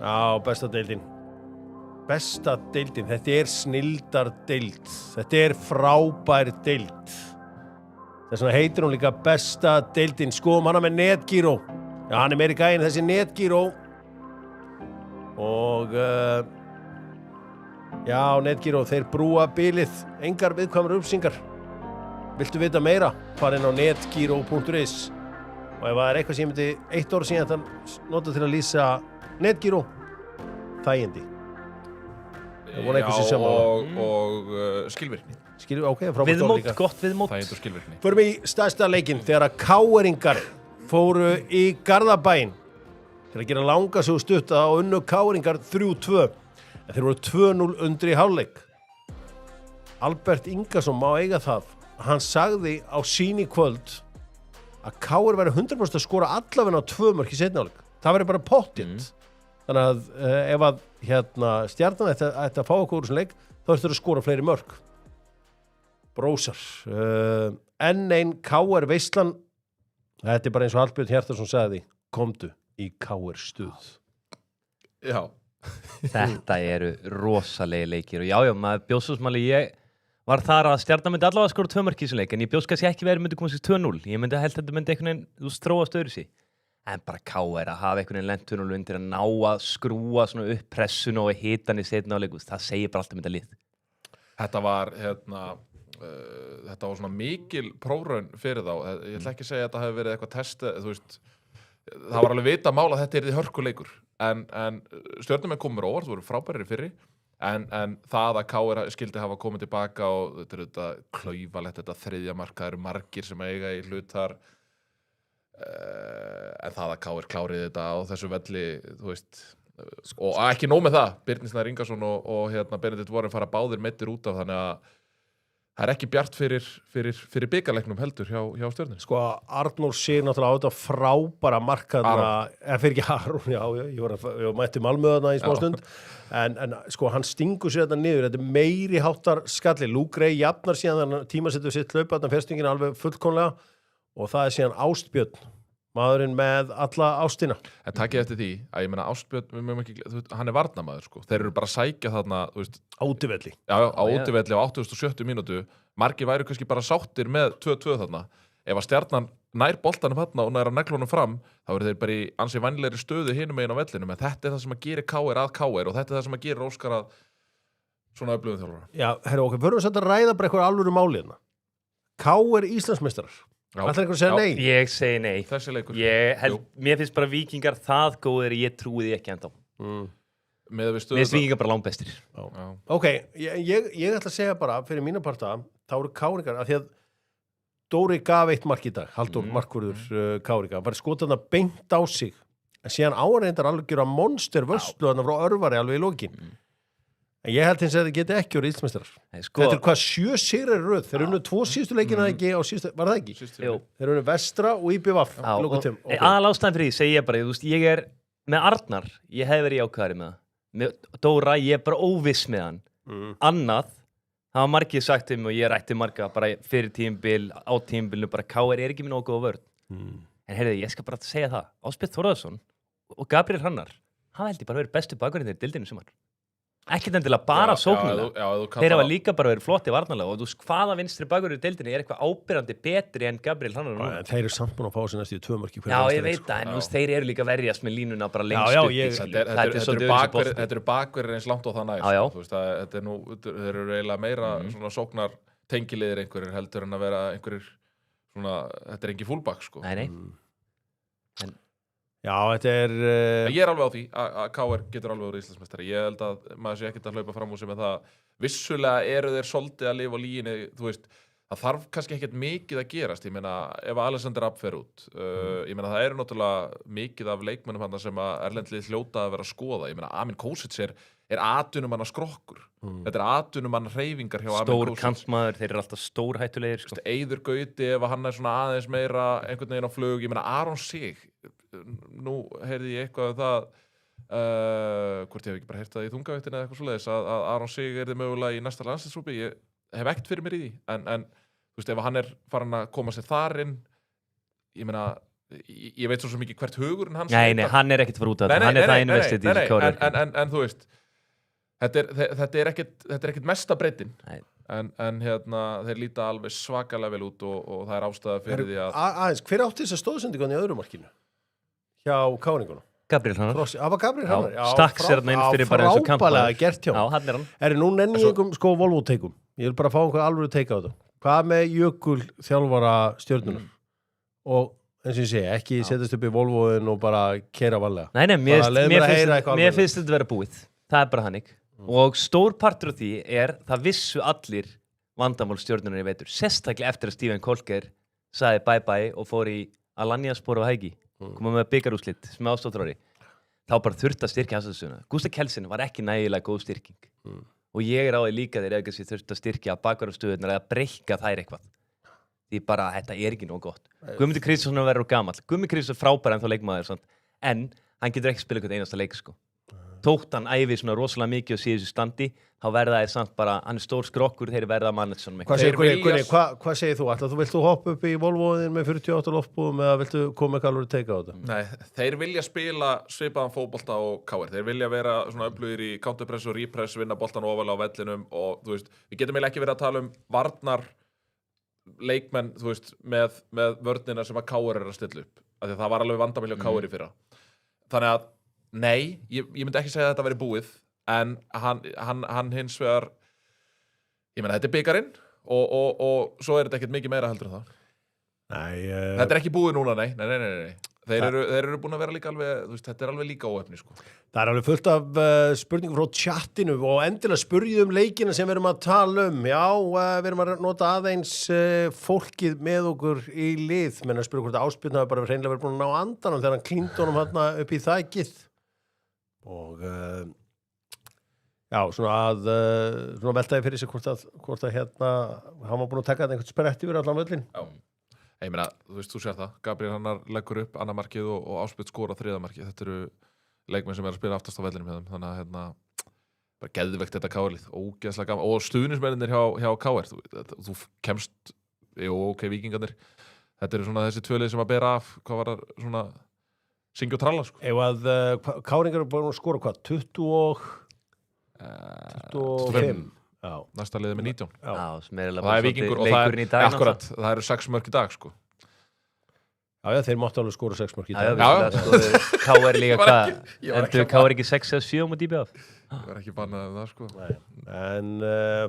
Já, besta deildin. Besta deildin, þetta er snildar deild. Þetta er frábær deild. Þess vegna heitir hún líka besta deildin. Skoðum hana með NetGiro. Já, hann er meiri gæinn þessi NetGiro. Og já, NetGiro, þeir brúa bilið. Engar viðkvæmur upplýsingar. Viltu vita meira? Fara inn á netgiro.is. Og ef það er eitthvað sem ég myndi 1 ár síðan þetta nota til að lýsa NetGiro, þægindi. Það voru eitthvað sem sammála. og skilvirkni. Skilur, ok, frábært orð Viðmót, líka. gott viðmót. Það heitur skilvirkni. Förum í stærsta leikinn þegar að KR-ingar fóru í Garðabæinn til að gera langa sig stutta og unnu KR-ingar 3-2. En þeir voru 2-0 undir í hálfleik. Albert Ingason má eiga það. Hann sagði á síni kvöld að KR væri 100% að skora allavega á 2 mörk í seinni hálfleik. Það væri bara pottint. Þannig að ef að Stjarnan ætti að fá okkur úr þessum leik, þá þurftur að skora fleiri mörk. Brósar. Enn ein KR veislan. Þetta er bara eins og Hallbjörn Hjartarson sagði, komdu í KR stuð. Já. Þetta eru rosalegi leikir og já, maður bjóðsúsmáli, ég var þar að Stjarnan myndi allavega skora 2 mörk í þessum leik, en ég bjóðs kannski ekki verið myndi koma sér 2-0. Ég myndi held að þetta myndi einhvern veginn þróast öðru sig. En bara KR að hafa einhvern veginn lent 2-0 undir að ná að skrúa svona upp pressuna og hitan í seinni hálfleik, það segir bara alltaf mynda lið. Þetta var, þetta var svona mikil prófraun fyrir þá. Ég ætla ekki að segja að þetta hefði verið eitthvað test, þú veist, það var alveg vita mál að þetta er því hörkuleikur. En Stjörnumenn komur óvart, þú voru frábærir fyrir, en það að KR skildi hafa komið tilbaka og þetta er þetta klaufalegt, þetta þriðja mark, það eru margir sem eiga í hlut þar. En það að KR klárið þetta á þessu velli, þú veist, og ekki nóg með það, Birnir Snær Ingason og Benedikt Warren fara báðir meiddir út af, þannig að það er ekki bjart fyrir bikarleiknum heldur hjá Stjörnunni. Sko, Arnór sé náttúrulega á þetta frábæra markaðna, eða fyrir ekki Aron, já, ég mætti Malmö þarna í smá stund, en sko, hann stingur sér þetta niður, þetta er meiri háttar skalli, Luke Ray jafnar síðan tímasettur sitt hlaupa, þarna festingin alveg fullkomlega, og það er síðan Ástbjörn, maðurinn með alla ástina. En takkið eftir því að ég meina Ástbjörn, við mögum ekki, hann er varnarmaður sko. Þeir eru bara að sækja þarna, þú veist, Útivelli. Já, á útivelli á 87 mínútu. Margir væru kannski bara sáttir með 2-2 þarna. Ef að Stjarnan nær boltanum þarna og nær að neglunum fram, þá eru þeir bara í ansi vænlegri stöðu hinum megin á vellinum. En þetta er það sem að gera KR að KR og þetta er það sem að gera Óskar að svona öflugum þjálfara. Já, herru okkur, förum við að ræða bara eitthvað alvöru máliðna. KR Íslandsmeistarar. Ætlar einhver að segja nei? Ég segi nei. Þessi leikur. Mér finnst bara Víkingar það góðir, ég trúi því ekki ennþá. Með við Mér finnst Víkingar bara langbestir. Já. Ok, ég ætla að segja bara fyrir mína parta, þá eru KR-ingar að því að Dóri gaf 1 mark í dag, Halldór markvörður KR-ingar, var skotað beint á sig, en síðan áreindar alveg gera monster vörslu þarna frá Örvari alveg í lokin. En ég held hins að þetta geti ekki orðið Íslandsmeistarar. Þetta er hvað 7 sigrar í röð. Þeir unnu 2 síðustu leikina ekki á síðustu, var það ekki? Jú. Þeir unnu Vestra og IBVF. Aðalástæðan fyrir því segi ég bara, þú veist, ég er með Arnar, ég hef verið jákvæðari með það. Með Dóra, ég er bara óviss með hann. Annað, það var margir sagt um og ég rætti marga bara fyrir tímabil, á tímabilinu, bara KR er ekki með nógu góða vörn. En heyrðu, ég skal bara segja það. Ásbjörn Þórðarsson og Gabriel Hrannar, hann held ég bara verið bestu bakverðinir í deildinu sumar. ekkert endilega bara sóknulega. Þeir hafa líka bara verið flotti varnarlega og þú veist hvaða vinstri bakur í deildinni eitthvað ábyrjandi betri en Gabriel Hrannar núna. Þeir eru samt búin að fá sér næstu 2 mörk í hverju. Já, ég veit það, en þú veist, þeir eru líka verjast með línuna bara lengst upp. Þetta eru bakverðir eins langt og það næst. Þú veist, þetta er nú, þeir eru eiginlega meira svona sóknar tengiliðir einhverjir heldur en að vera einhverjir svona, þetta er engin fullback, sko. Nei. Já, þetta er... Ég er alveg á því að KR getur alveg úr Íslandsmeistari. Ég held að maður sé ekkert að hlaupa fram úr sig með það. Vissulega eru þeir svolítið að lifa á líginni, þú veist, það þarf kannski ekkert mikið að gerast. Ég meina, ef Alexander Rapp fer út, ég meina, það eru náttúrulega mikið af leikmönnum hann sem að erlendlið hljóta að vera að skoða. Ég meina, Amin Kosic er atvinnumanna skrokkur. Þetta er atvinnumanna hreyfingar hjá Amin Kosic. Stór kantmaður, þeir eru alltaf stórhættulegir. Sko. Eiður Gauti, ef hann er svona aðeins meira einhvern veginn á flug. Ég meina, Aron Sig, nú heyrði ég eitthvað um það, hvort ég hef ekki bara heyrt það í þungavættinni eða eitthvað svoleiðis, að Aron Sig er þið mögulega í næsta landsliðshópi. Ég hef ekkert fyrir mér í því, en þú veist, ef hann er farin að koma sér þar inn, ég meina, ég veit svo mikið hvert hugurinn hans. Nei, hann er ekkert fyrir út af það, hann er það investið í þessu kári. En þú veist, þetta er ekkert mesta breytin, en hérna, þeir líta alveg svakalega vel út og það er ástæða fyrir því að... Aðeins, hver átti þess að stóðsendingan í öðru markinu? Hjá káringunum? Gabriel Hrannar. Það var Gabriel Hrannar? Já, stakk sér hann inn fyrir bara eins og kampaður. Frábælega gert hjá. Já, hann er hann. Nú nenni ég sko Volvo-teikum. Ég vil bara fá einhver alveg teika á þetta. Hvað með Jökul þjálfara stjörnunar? Og eins og ég segi, ekki setjast upp í Volvoin og bara keyra varlega. Nei, mér finnst þetta vera búið. Það er bara hannig. Og stór partur af því það vissu allir vandamál stjörnunar í vetur. Sérstaklega eftir að Steven Kolker sagði bye-bye og fór í Alanyaspor og Hægi. Koma með byggarúslit sem er ástóttrári. Þá bara þurfti að styrkja aðstæðsuna. Gústa Kelsen var ekki nægilega góð styrking. Og ég er á því líka þegar ég þurfti að styrkja bakvarðarstöðunar eða breyka þær eitthvað. Því bara, þetta er ekki nóg gott. Guðmundur Kristjánsson verður gamall. Guðmundur Kristjánsson er frábær en þá leikmaður, sant? En hann getur ekki spila einhvern einasta leik, sko. Tótt hann æfi svona rosalega mikið og sé þessu standi, þá verða þeir samt bara, hann er stór skrokkur, þeir verða að manna svona mikið. Hvað segir þú? Vilt þú hoppa upp í Volvoðin með 48 loftbúðum eða viltu koma með alveg teika á þetta? Nei, þeir vilja spila svipaðan fótbolta og KR. Þeir vilja vera svona öflugir í counterpress og repress, vinna boltan ofalega á vellinum og þú veist, við getum eiginlega ekki verið að tala um varnar leikmenn, þú veist, með vörnina sem að KR er að stilla upp. Af því að það var alveg vandamál hjá KR í fyrra. Þannig að nei, ég myndi ekki segja að þetta veri búið, en hann hins vegar, ég meina, þetta er bikarinn og svo er þetta ekkert mikið meira heldur en það. Nei. Þetta er ekki búið núna, nei. Þeir eru búin að vera líka alveg, þú veist, þetta er alveg líka óefni, sko. Það er alveg fullt af spurningum frá chatinu og endilega spurjum leikina sem við erum að tala um. Já, við erum að nota aðeins fólkið með okkur í lið, menn að spyrja hvort Ásbjörn hafi bara hreinlega verið búin að ná andanum þegar hann klíndi honum hérna upp í þækið. Og já, svona veltaði fyrir sig hvort að hérna hann var búin að taka einhvern sprett yfir allan völlin. Já, ég meina, þú veist, þú sér það. Gabriel Hrannar leggur upp annað markið og Ásbjörn skora þriðja markið. Þetta eru leikmenn sem er að spila aftast á vellinum hjá þeim. Þannig að hérna, bara geðveikt þetta KR-lið. Ógeðslega gaman. Og stuðningsmennirnir hjá KR. Þú kemst, Víkingarnir. Þetta eru svona þessi tvö lið sem að bera af, hvað var það, svona syngja og tralla, sko. Ef að Káringar eru búin að skora hvað? 25. Já. Næsta liðið með 19. Já, sem er það er Víkingur og það eru 6 mörk í dag, sko. Já, þeir máttu alveg skora 6 mörk í dag. Já. K.R. líka hvað? Endur K.R. ekki 6-7 mútið í BF? Ég var ekki bannað um það, sko. Nei. En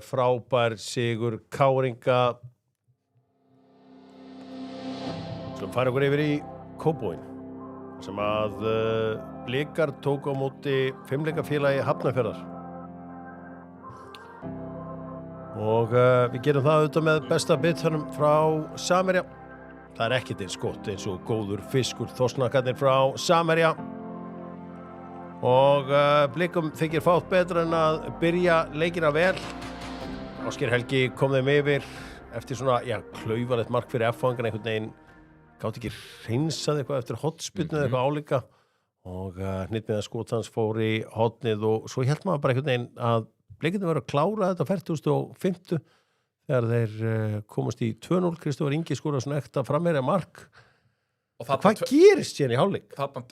frábær sigur Káringa. Svo fara okkur yfir í Kópavogi sem að Blikar tók á móti 5-leikafélagi Hafnarfjarðar. Og við gerum það auðvitað með besta bitanum frá Samherja. Það er ekkert eins gott eins og góður fiskur, þorsnakarnir frá Samherja. Og Blikum þykir fátt betra en að byrja leikina vel. Ásgeir Helgi kom þeim yfir eftir svona, klaufarlegt mark fyrir F-fangan einhvern veginn. Gátt ekki hreinsað eitthvað eftir hotspyrnu eða eitthvað álíka. Og hnitmiða skotans fór í hotnið og svo hélt maður bara einhvern veginn að Blikarnir verið að klára þetta 40.50 þegar þeir komast í 2-0. Kristófur Ingi skoraði svona ekta framherja mark. Hvað gerist hérna í hálfleik? Þarna,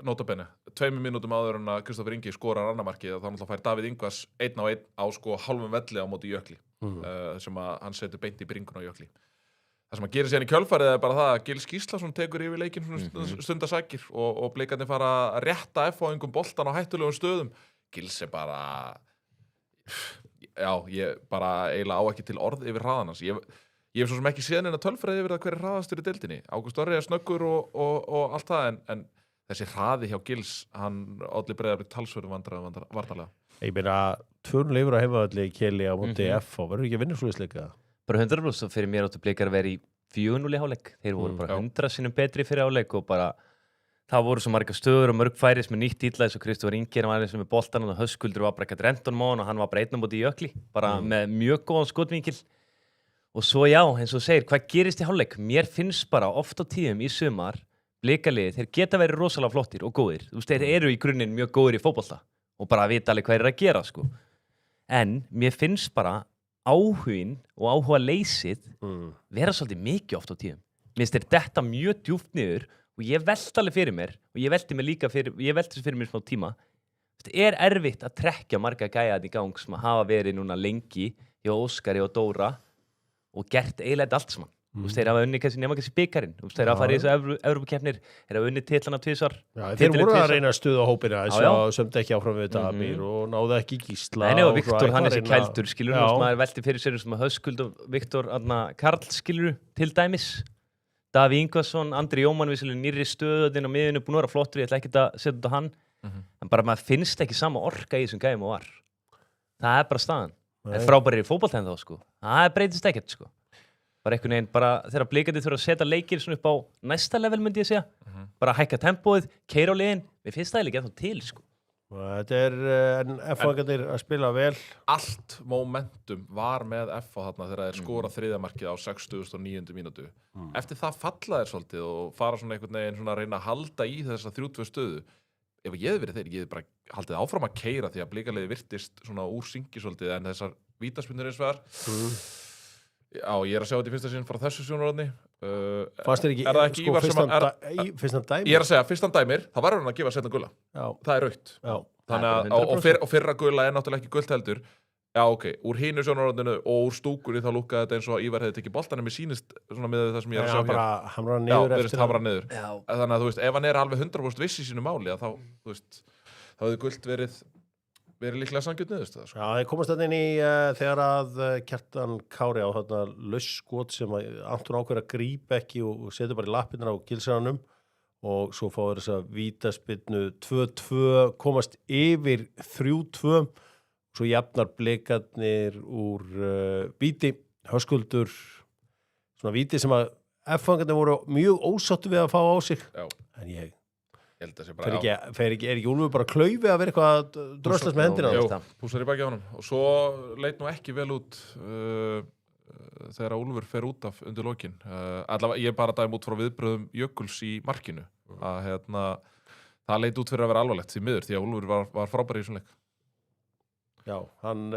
nota bene, 2 mínútum áður en að Kristoffer Ingi skorar annamarkið þá náttúrulega fær Davíð Ingvars 1-1 á sko hálfum velli á móti Jökli sem að hann setur beint í bringuna á Jökli. Það sem að gera síðan í kjölfarið er bara það að Gils Gíslason tekur yfir leikinn stundasakir og blikarnir fara að rétta F-fáingum boltan á hættulegum stöðum. Gils er bara ég bara eiginlega á ekki til orð yfir hraðan hans. Ég hef svo sem ekki séð neina tölfræði yfir það hver er hraðastur í deildinni. Ágúst Orri er snöggur og allt það en þessi hraði hjá Gils hann olli Breiðablik talsverðum varnarlega. Ég meina 2-0 yfir á heimavelli Keli á móti FH, verður ekki að vinna svoleiðisleika? Bara 100% fyrir mér áttu Blikar að vera í 4-0 í hálfleik. Þeir voru bara 100 sinnum betri fyrir hálfleik og bara það voru svo margar stöður og mörg færis með nýtt illa eins og Kristoffer Ingi var eins og með boltan og Höskuldur var bara ekkert renton og hann var bara einn á móti í Jökli bara með mjög góðan skotvinkil og svo eins og segir, hvað gerist í hálfleik? Mér finnst bara oft á tíðum í sumar Blikaliðið, þeir geta verið rosalega flottir og góðir. Þú veist, þeir eru í grunninn mjög góðir í fótbolta og bara vita alveg hvað að gera sko. En mér finnst bara áhugin og áhuga leysið vera svolítið mikið oft á tíðum. Mér finnst þeir detta mjög djúpt niður og ég velti alveg fyrir mér og ég velti þessu fyrir mér smá tíma. Það er erfitt að trekkja marga gæja í gang sem hafa verið núna lengi hjá Óskari og Dóra og gert eiginlega allt saman. Þeir hafa unnið nema kannski bikarinn. Þeir hafa farið í þessu Evrópukeppnir, þeir hafa unnið titlana 2 svar. Þeir voru að reyna að stuða hópina eins og sömdu ekki áfram við Damir og náðu ekki Gísla. Nei, og Viktor, hann er þessi kældur, skilur sem maður velti fyrir sér sem að Höskuld og Viktor Karl, skilur til dæmis. Davíð Ingvarsson, Andri Jómann við nýrri stöðin á miðinu, búin að vera flottur, ég ætla ekki að setja þetta hann. En bara maður finnst ekki sama orka í þessum gæjum og var. Það er bara staðan. Það er frábærir í fótbolta þá, sko. Það breytist ekkert, sko. Bara einhvern veginn, bara þegar Blikandi þurfa að setja leikir svona upp á næsta level myndi ég segja. Bara hækka tempóið, keyra á liðin. Við finnst það ekki ennþá til, sko. Þetta en F-fangarnir að spila vel. Allt momentum var með F-fá þarna þegar þeir skora þriðjamarkið á 69. mínútu. Eftir það falla þeir svolítið og fara svona einhvern veginn svona að reyna að halda í þessa 3-2 stöðu. Ef ég hefði verið þeir, ég hefði bara haldið áfram að keyra því að Blikaliðið virtist svona úr syngi svolítið en þessar vítaspyrnur eins vegar. Já, ég að sjá þetta í fyrsta sinn frá þessu sjónarhorni. Fannst þér ekki, er það ekki Ívar sem fyrstan dæmir? Ég að segja, fyrstan dæmir, það var hann að gefa seinna gula. Já. Það er rautt. Já. Þannig að, og fyrra gula er náttúrulega ekki gult heldur. Já, ok, úr hínu sjónarhorninu og úr stúkunni þá lúkkaði þetta eins og Ívar hefði tekið boltan en mér sýnist svona með það sem ég að sjá hér. Já, hamraði niður eftir. Já, hamraði niður. Þannig að þú veist, ef hann er alveg 100% viss í sínu máli, þá, þú veist, þá hefði gult verið líklega sanngjöld niðurstöða. Já, þeir komast þetta inn í þegar að Kjartan Kári á þarna lausskot sem Anton ákveður að grípa ekki og setja bara í lappirnar á Gilsanum og svo fáður þess að vítaspyrnu 2-2 komast yfir 3-2 svo jafnar Blikarnir úr víti, Höskuldur svona víti sem að F-fangarnir voru mjög ósáttu við að fá á sig. Já. En ég held að sé bara, er ekki Úlfur bara klaufi að vera eitthvað að dröslast með hendina? Jú, púsar í baki á honum og svo leit nú ekki vel út þegar Úlfur fer út af undir lokin. Allavega, ég bara dæmi út frá viðbröðum Jökuls í markinu að það leit út fyrir að vera alvarlegt því miður því að Úlfur var frábær í þessum leik. Já, hann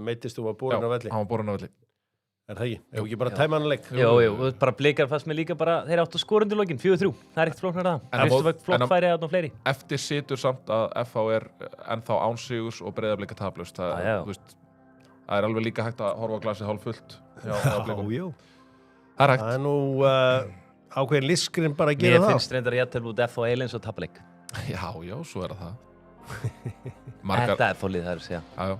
meittist og var borinn á velli. Hann var borinn á velli. Er það ekki? Ef ekki bara tæma hann að leik? Jú, bara Blikar fannst mér líka bara, þeir áttu skora undir lokin, 4-3. Það er ekkert flóknar það. Fyrstu var flott færi að ná fleiri. Eftir situr samt að FH er ennþá án sigurs og Breiðablik taplaust. Það er alveg líka hægt að horfa á glasið hálf fullt. Já. Það er hægt. Það er nú ákveðin liskrinn bara að gera það. Mér finnst reyndar ég að tala út FH eilins og tapleik. Já, svo er það. Þetta er fólið það að segja. Já.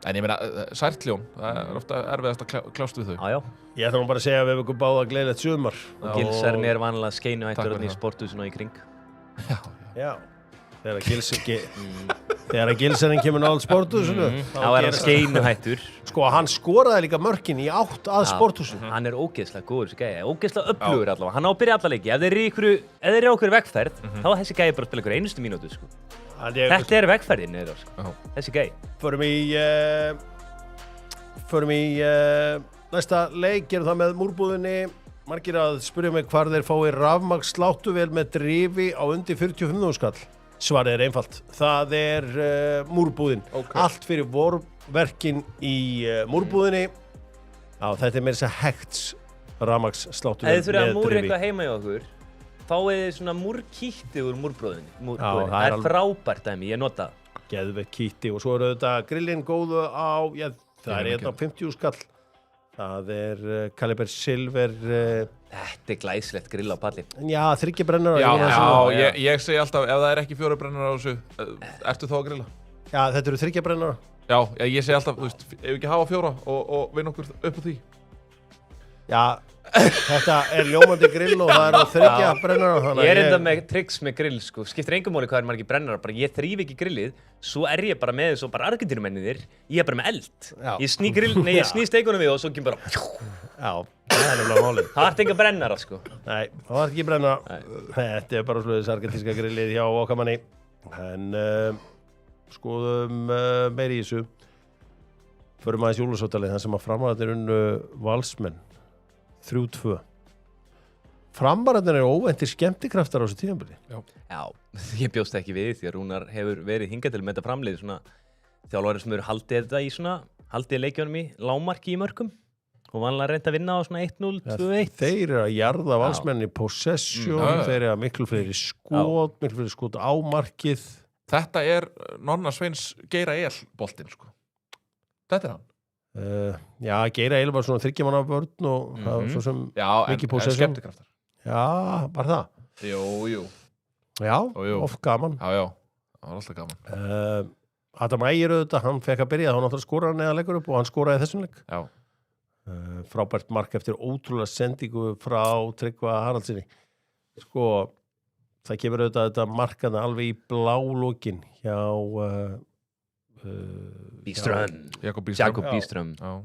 En ég meina, særtljón, það er ofta erfiðast að kljást við þau. Já. Ég ætla nú bara að segja að við hefum ykkur báða gleðilegt sumar. Og Gilsarinn er vanlega skeinuhættur í sporthúsinu og í kring. Já. Þegar að Gilsarinn kemur náðu sporthúsinu. Þá er hann skeinuhættur. Sko, hann skoraði líka mörkin í átt að sporthúsinu. Hann er ógeðslega góður þessi gæi, ógeðslega öflugur allavega. Hann á að byrja alla leiki. Ef þeir eru á okkur vegferð, þá er þessi gæi bara að spila ykkur einustu mínútu, sko. Þetta er vegferðin niður, sko. Þessi gæi. Förum í næsta leik, gerum það með múrbúðinni. Margir að spyrja mig hvar þeir fái rafmagnssláttuvél með drifi á undir 45.000 skall. Svarið er einfalt. Það er múrbúðin. Okay. Allt fyrir vorverkin í múrbúðinni. Já, þetta er meira þess að hegts rafmagnssláttuvél með drifi. Ef þið þurfa að múra eitthvað heima í okkur, fáið þið svona múrkítti úr múrbróðinu. það Það er er frábært dæmi, ég nota það. Geðveikt kítti og svo eru þetta grillin góðu á, já, það er Ég hérna 50 skall. Það er Caliber Silver, Þetta er glæslegt grill á palli. já, 3 brennar. Ég segi alltaf, ef það er ekki 4 brennar á þessu, ertu þá að grilla? Já, þetta eru 3 brennar. Já, ég segi alltaf, þú veist, ef við ekki hafa 4 og vinna okkur upp á því. Já, þetta er ljómandi grill og það eru 3 brennar. Ég er enda með tricks með grill, sko. Skiptir engum máli hvað er margir brennarar, bara ég þríf ekki grillið, svo er ég bara með þessu bara argentínumennir, ég er bara með eld. Já. Ég sný steikunum við og svo kemur bara... Já, það er nefnilega málið. Það ert enga brennara, sko. Nei, það var ekki brennar. Þetta er bara slúðis argentíska grillið hjá okkar manni. En skoðum meiri í þessu. Förum aðeins jólasótalið, þann sem að framararnir unnu Valsmenn 3-2. Framararnir eru óvæntir skemmtikraftar á þessu tímabili. Já, ég bjóst ekki við því að Rúnar hefur verið hingað til með þetta framlið svona þjálfarið sem eru haldið leikjunum í lágmarki í mörkum og vanlega reynt að vinna á svona 1-0, 2-1. Þeir eru að jarða Valsmenn í possession, þeir eru að miklu fleiri skot á markið. Þetta er Nonna Sveins Geira El boltinn, sko. Þetta er hann. Já, Geira El var svona 3 manna vörn og það var svo sem mikið en possession. skemmtikraftar. Já, bara það. Jú. Já, Jú. oft gaman. Já, það var alltaf gaman. Adam Ægir auðvitað, hann fekk að byrja, þá náttúrulega skoraði neða leikur upp og hann skoraði þessum leik. Já. Frábært mark eftir ótrúlega sendingu frá Tryggva Haraldsinni. Sko, það kemur auðvitað þetta markana alveg í blálókin hjá Bíström. Jakob Bíström. Já.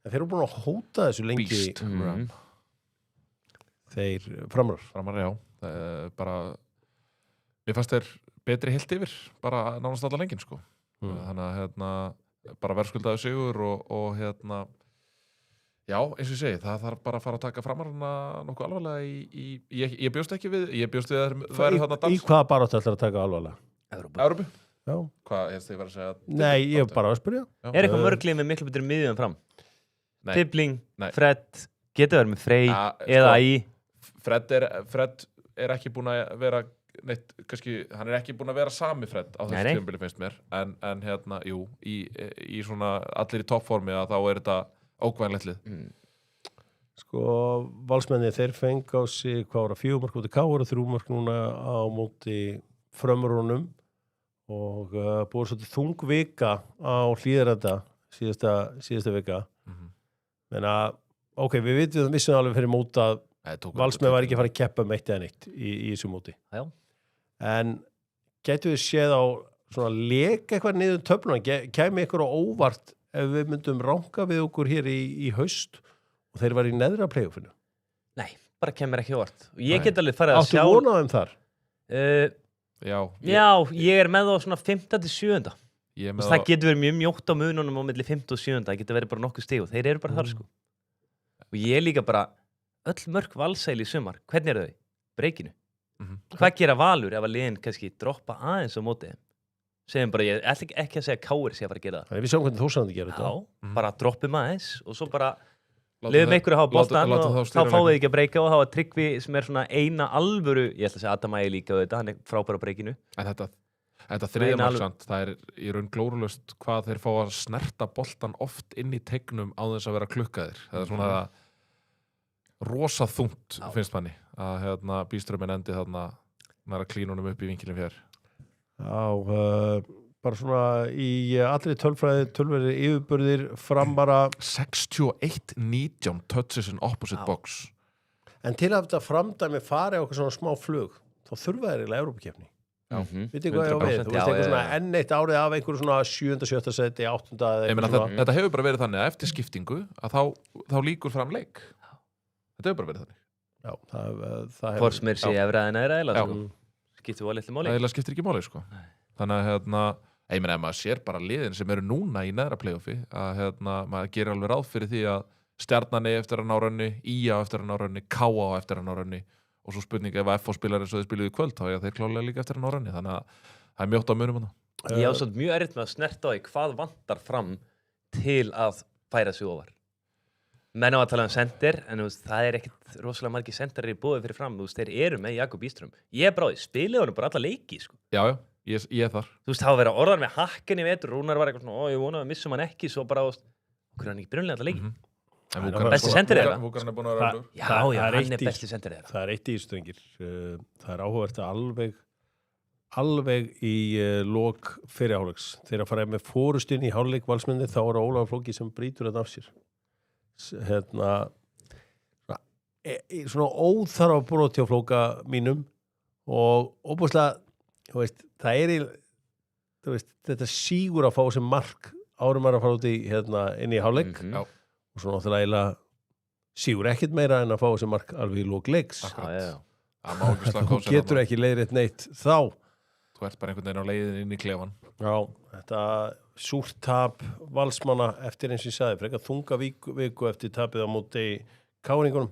þeir eru búin að hóta þessu lengi. Bíström. Þeir framrar. Framar, já. Bara, mér fannst þeir betri heilt yfir, bara nánast alla lengin, sko. Þannig að, bara verðskuldaði sigur og já, eins og ég segi, það þarf bara að fara að taka framarna nokkuð alvarlega ég bjóst ekki við, ég bjóst við að það væri þarna dans. Í hvaða baráttu ætlar að taka alvarlega? Evrópu? Já. Hvað, þið var að segja? Nei, ég hef bara að spyrja. Er eitthvað mörglið með miklu betur miðjum fram? Nei. Tippling, Nei. Fred, getur verið með Frey eða Æ. Fred er ekki búin að vera neitt, kannski, hann er ekki búin að vera sami Fred á þessu tímabili finnst mér en jú, í svona allir í toppformi að þá er þetta ókvæðanlegt lið. Sko, Valsmenni, þeir feng á sig hvað var að 4 mörk út í Káur og 3 mörk núna á móti Frömmurunum og búið svolítið þung vika á Hlíðarenda síðasta vika. Menn að, ok, við vissum alveg fyrir mót að Valsmenn var ekki að fara að keppa um eitt eða neitt í þessu móti. Já. En getum við séð á svona leka eitthvað niður töfluna, kæmi ykkur á óvart ef við myndum ranka við okkur hér í haust og þeir var í neðra playoffinu? Nei, bara kemur ekki óvart. Ég get alveg farið að sjá... Áttu vonað þeim þar? Já, ég er með þá svona 5. til 7. Það getur verið mjög mjótt á mununum á milli 5. og 7. Það getur verið bara nokkuð stig og þeir eru bara þar, sko. Og ég líka bara, öll mörk Valsæli í sumar, hvernig eru þau? Breykinu. Hvað gera Valur ef að liðin kannski droppa aðeins á móti? Segjum bara, ég ætla ekki að segja Káir sé að fara að gera það. Við sjáum hvernig Þórsarandi gerir þetta. Já, bara droppum aðeins og svo bara liðum einhverju að hafa boltan og þá fáum við ekki að breyka og þá að Tryggvi sem er svona eina alvöru, ég ætla að segja Adam Ægir líka þetta, hann er frábær á breykinu. En þetta þriðja marksand, það er í raun glórulaust hvað þeir fá að snerta boltan oft inn í tegnum á þess að vera klukkaðir. Það er svona rosa þungt, finnst manni, að Bíströmmin endi þarna næra klínunum upp í vinkilin fjær. Já, bara svona í allri tölfræði yfirbörðir Framara 61-19 touches in opposite box. En til að þetta framdæmi fari á okkur svona smá flug, þá þurfa þeir eiginlega Evrópukeppni. Vitið hvað ég á við? Þú veist eitthvað svona enn eitt árið af einhverju svona 7. 7. seti, 8. Þetta hefur bara verið þannig að eftir skiptingu að þá líkur fram leik. Þetta hefur bara verið þannig. Já, það Hvort sem sé efra en neðra eða skiptir það litlu máli. Það skiptir ekki máli, sko. Þannig að ég meina ef maður sér bara liðin sem eru núna í neðra playoffi að maður gerir alveg ráð fyrir því að Stjarnan eftir að ná rönni, IA eftir að ná rönni, KA eftir að ná rönni og svo spurning ef FH spilar eins og þeir spiluðu í kvöld þá er þeir klálega líka eftir að ná rönni þannig að það er mjótt á munum hana. Ég á svolítið mjög erfitt með að snerta á því hvað vantar fram til að færa sig ofar. menn á að tala sender, en þú veist, það ekkert rosalega margir senderir búið fyrir fram, þú veist, þeir eru með Jakob Íström. Ég bráði, spilið honum bara alla leiki, sko. Já, ég þar. Þú veist, það var að vera orðan með hakkin í vetur, Rúnar var eitthvað svona, ég vona að missum hann ekki, svo bara, okkur er hann ekki brunlega alla leiki. Besti sendir þeirra? Vúkarn er búin að vera Já, hann er besti sendir þeirra. Það eitt í stöngir. Það áhugavert að alveg í lok fyrirháleiks. Þegar að fara með fórustinn í hálfleik valsmenni, þá er Ólafur Flóki sem brýtur þetta af sér. Svona óþarfa broti á Flóka mínum og óbúslega, þú veist, þetta sígur að fá sem mark árum að fara út í inn í hálfleik. Og svo náttúrulega sígur ekkert meira en að fá þessi mark alveg í lók leiks. Þú getur ekki leiðrétt neitt þá. Þú ert bara einhvern veginn á leiðin inn í klefan. Já, þetta súrt tap valsmanna eftir eins og ég sagði, frekar þunga viku eftir tapið á móti káringunum.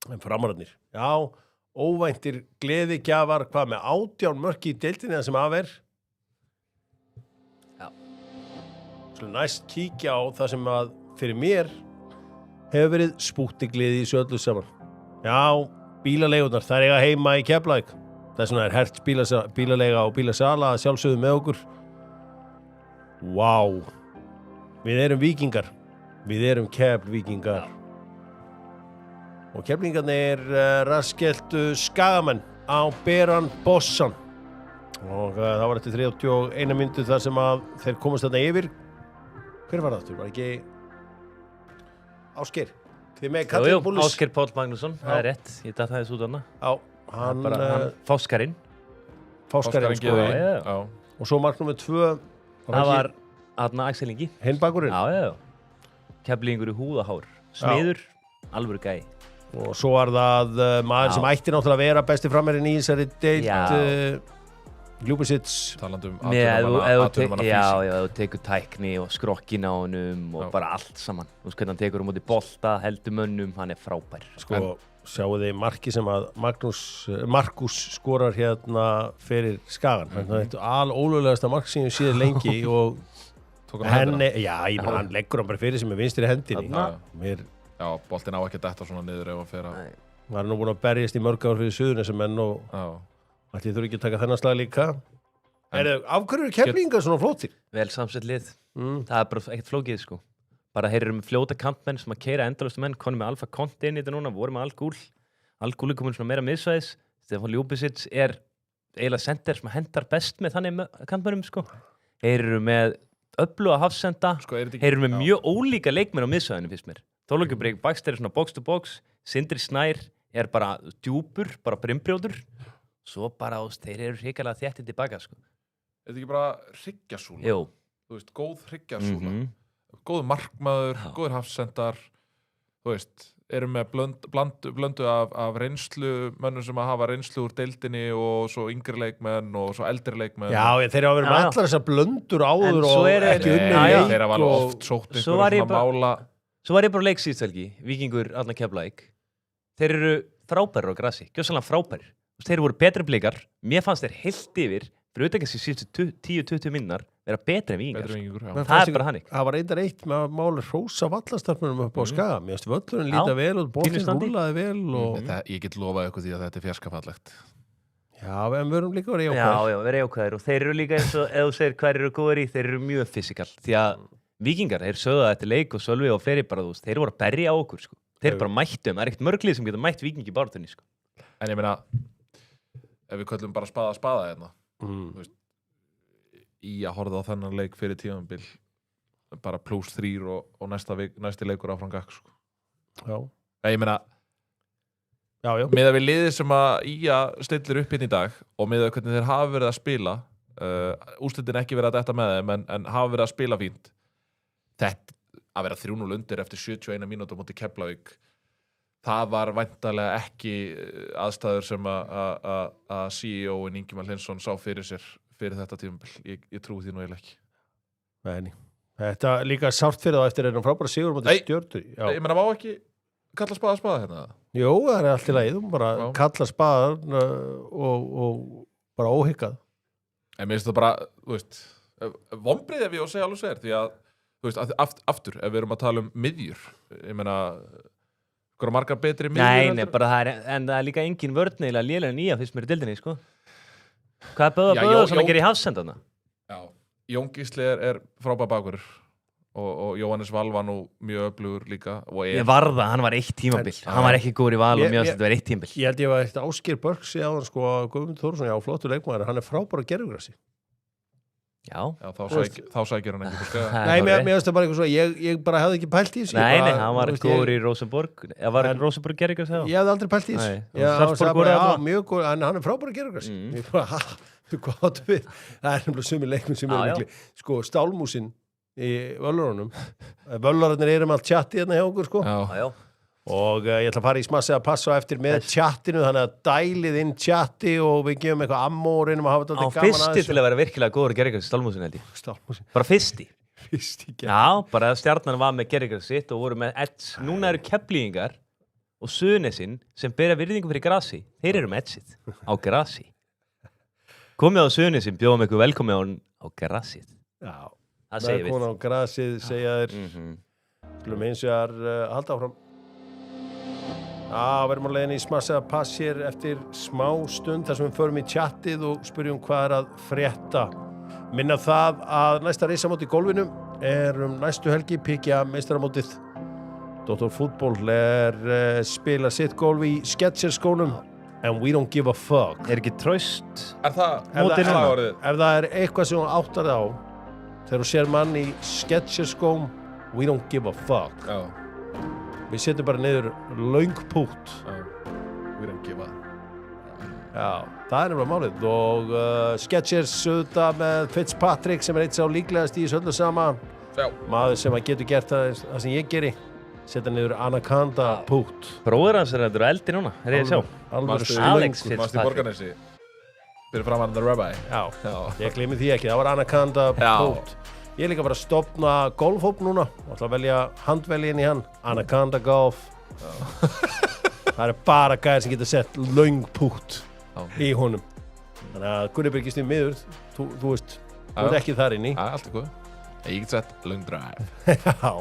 En framararnir, já, óvæntir gleðigjafar, hvað með 18 mörk í deildinni sem af er. Já. Svo næst kíkja á það sem að fyrir mér hefur verið spúttigliði í þessu öllu saman. Já, bílaleigurnar, það eiga heima í Keflavík. Þess vegna hert bílaleiga og bílasala að sjálfsögðu með okkur. Vá, við erum víkingar. Við erum Keflvíkingar. Og Keflvíkingarnir raskeltu Skagamenn á Beran Bossan. Og það var eftir 31 mínútu þar sem að þeir komast þarna yfir. Hver var það aftur? Var ekki Ásgeir? Þið með Katrín Búlis? Ásgeir Páll Magnússon, það er rétt. Ég datt það þessu út hana. Já, hann Fáskarinn. Fáskarinn sko. Já. Og svo mark nummer 2. Það var Axel Ingi. Hinn bakurinn. Já. Keflingur í húðahár. Smiður, alvöru gæi. Og svo var það maður sem ætti náttúrulega að vera besti framherinn í þessari deild. Ljúbisits Talandum atvinnumanna físík. Já, þú tekur tækni og skrokkin á honum og bara allt saman. Þú veist hvernig hann tekur móti bolta, heldur mönnum, hann er frábær. Sko, sjáu þið marki sem að Markus skorar fyrir Skagan. Þetta er alólöglegasta mark sem ég séð lengi og henni, hann leggur hann bara fyrir sem er vinstri hendinni. Já, boltinn á ekki detta svona niður ef hann fer að... Það er nú búin að berjast í mörg ár fyrir Suðurnesjamenn og ætli þurfi ekki að taka þennan slag líka. Af hverju eru Keflvíkingar svona flóttir? Vel samsett lið. Það er bara ekkert flókið, sko. Bara þeir eru með fljóta kantmenn sem að keyra endalaust menn, konum með Alfa Conti inn í þetta núna, voru með Al-Ghul. Al-Ghul er komin svona meira miðsvæðis. Stefán Ljúbisits er eiginlega sender sem hendar best með þannig kantmennum, sko. Þeir eru með öfluga hafsenda. Þeir eru með mjög ólíka leikmenn á miðsvæðinu, finnst mér. Þorlákur Breki Baxter er svona box to box. Sindri Snær er bara djúpur, bara brimbrjótur. Svo bara, þeir eru hrikalega þéttið tilbaka, sko. Er þetta ekki bara hryggjasúla? Jú. Þú veist, góð hryggjasúla. Góð markmaður, góður hafsendar. Þú veist, eru með blöndu af reynslu, mönnum sem að hafa reynslu úr deildinni og svo yngri leikmenn og svo eldri leikmenn. Já, þeir hafa verið með allar þessar blöndur áður og ekki unnið leik. Þeir hafa alveg oft sótt ykkur svona mála. Svo var ég bara leiksýðsvelgi, Víkingur, Arna Keflavík. Þeir eru frábærir á grassi, gjössalega frábærir. Þeir voru betri blikar, mér fannst þeir heilt yfir, fyrir auðvitað ekki síðustu 10-20 minnar, vera betri en Víkingar. Það er bara hannig. Það var reyndar eitt með að mála hrósa vallastarpunum upp á Skaga. Mér finnst völlurinn líta vel og boltinn rúllaði vel. Ég get lofað ykkur því að þetta er fjarskafallegt. Já, en við erum líka verið jákvæðir. Já, verið jákvæðir. Og þeir eru líka eins og, ef þú segir hvað eru góðir í, þeir eru mjög fysikal. Því að Víkingar, þeir sögðu þetta leik og Sölvi og fleiri bara, þeir voru að berja á okkur, sko. Þeir bara mættu, það er ekkert mörglið sem geta mætt Víking í baráttunni, sko. En ég meina, ef við köllum bara spaða hérna, þú veist, í að horfa á þennan leik fyrir tímabil, bara +3 og næsti leikur áfram gakk, sko. Já. Ég meina, með að við liðið sem að Ía stillir upp hérna í dag og með að hvernig þeir hafa verið að spila, úrslitin ekki verið að detta með þeim, en hafa verið að spila fínt. Þetta að vera 3-0 undir eftir 71 mínútur móti Keflavík, það var væntanlega ekki aðstæður sem að CEO-in Ingimar Hlynsson sá fyrir sér fyrir þetta tímabil. Ég trúi því nú eiginlega ekki. Nei. Þetta líka sárt fyrir þá eftir einum frábæra sigur móti Stjörnu. Ég meina, má ekki kalla spaða hérna? Jú, það er allt í lagi. Þú bara kalla spaðan og bara óhyggað. En mér finnst það bara, þú veist, vonbrigði ef ég á að segja alveg sér, því að þú veist, aftur, ef við erum að tala um miðjur, ég meina hverju margar betri miðjur Nei, bara en það líka engin vörðnilega lélega nýja fyrst mér í dildinni, sko. Hvað er Böðvarsson að gera í Hafsendana? Já, Jón Gísli er frábær bakur og Jóhannes Val var nú mjög öflugur líka Ég var það, hann var eitt tímabil. Hann var ekki góður í Val og mjög þetta var eitt tímabil. Ég held ég var eitt Ásgeir Börks í áðan sko, Guðmundur Þórsson, já, flottur leikmaður, hann er frábær á gerfugrassi. Já, þá sækir hann ekki på skæða. Nei, mér finnst það bara eitthvað svo, ég bara hefði ekki pælt í þessu. Nei, hann var góður í Rosenborg. Var Rosenborg gerðugras þá? Ég hefði aldrei pælt í þessu. Sarpsborg voru það? Mjög góð, hann er frábær á gerfugrassi. Ég bara, hvað áttu við? Það er nefnilega sumi leikminn sem eru mikli. Sko, Stálmúsin í Völlurunum. Völlurarnir eru með allt chatti hérna hjá okkur, sko. Já. Og ég ætla að fara í smassið að passa á eftir með chattinu, þannig að dælið inn chatti og við gefum eitthvað ammo og reynum að hafa þetta gaman aðeins. Á fyrsti til að vera virkilega góður að gerðugras í Stálmúsin, held ég. Stálmúsin. Bara fyrsti. Fyrsti gerð. Já, bara Stjarnan var með gerðugras sitt og voru með edds. Núna eru Keflvíkingar og Suðurnesin sem bera virðingu fyrir grasi. Þeir eru með eddsið á grasi. Komið á Suðurnesin, bjóðum ykkur velkomið á grasið. Já. Það segir við. Velkomin á grasið, segja þér. Skulum eins og halda áfram. Verðum á leiðinni í smassið að pass hér eftir smá stund þar sem við förum í chattið og spyrjum hvað er að frétta. Minna það að næsta risamót í golfinu er næstu helgi Píkja meistaramótið. Dr. Fútból er spila sitt golf í Skechers skólum and we don't give a fuck. Er ekki traust? Er það Mótið núna? Ef það er eitthvað sem þú áttar á þegar þú sér mann í Skechers skóm, we don't give a fuck. Já. Við setjum bara niður löng pút. Við erum gefa. Já, það er nefnilega málið og Skechers auðvitað með Fitzpatrick sem er eitt sá líklegast í þessu öllu saman. Já. Maður sem að getur gert það sem ég geri. Setja niður Anaconda pút. Bróður hans er þetta eldi núna, er ég að sjá. Alveg Alex slöngu. Mást í Borgarnesi fyrir framan The Rabbi. Já, ég gleymi því ekki. Það var Anaconda pút. Ég er líka bara að stofna golfhóp núna og ætla að velja handveljinn í hann. Anaconda Golf. Það er bara gæðir sem getur sett löng pút í honum. Þannig að Gunni Birgis í miður, þú veist, þú ert ekki þar inni. Allt er góð. Ég get sett long drive. Já.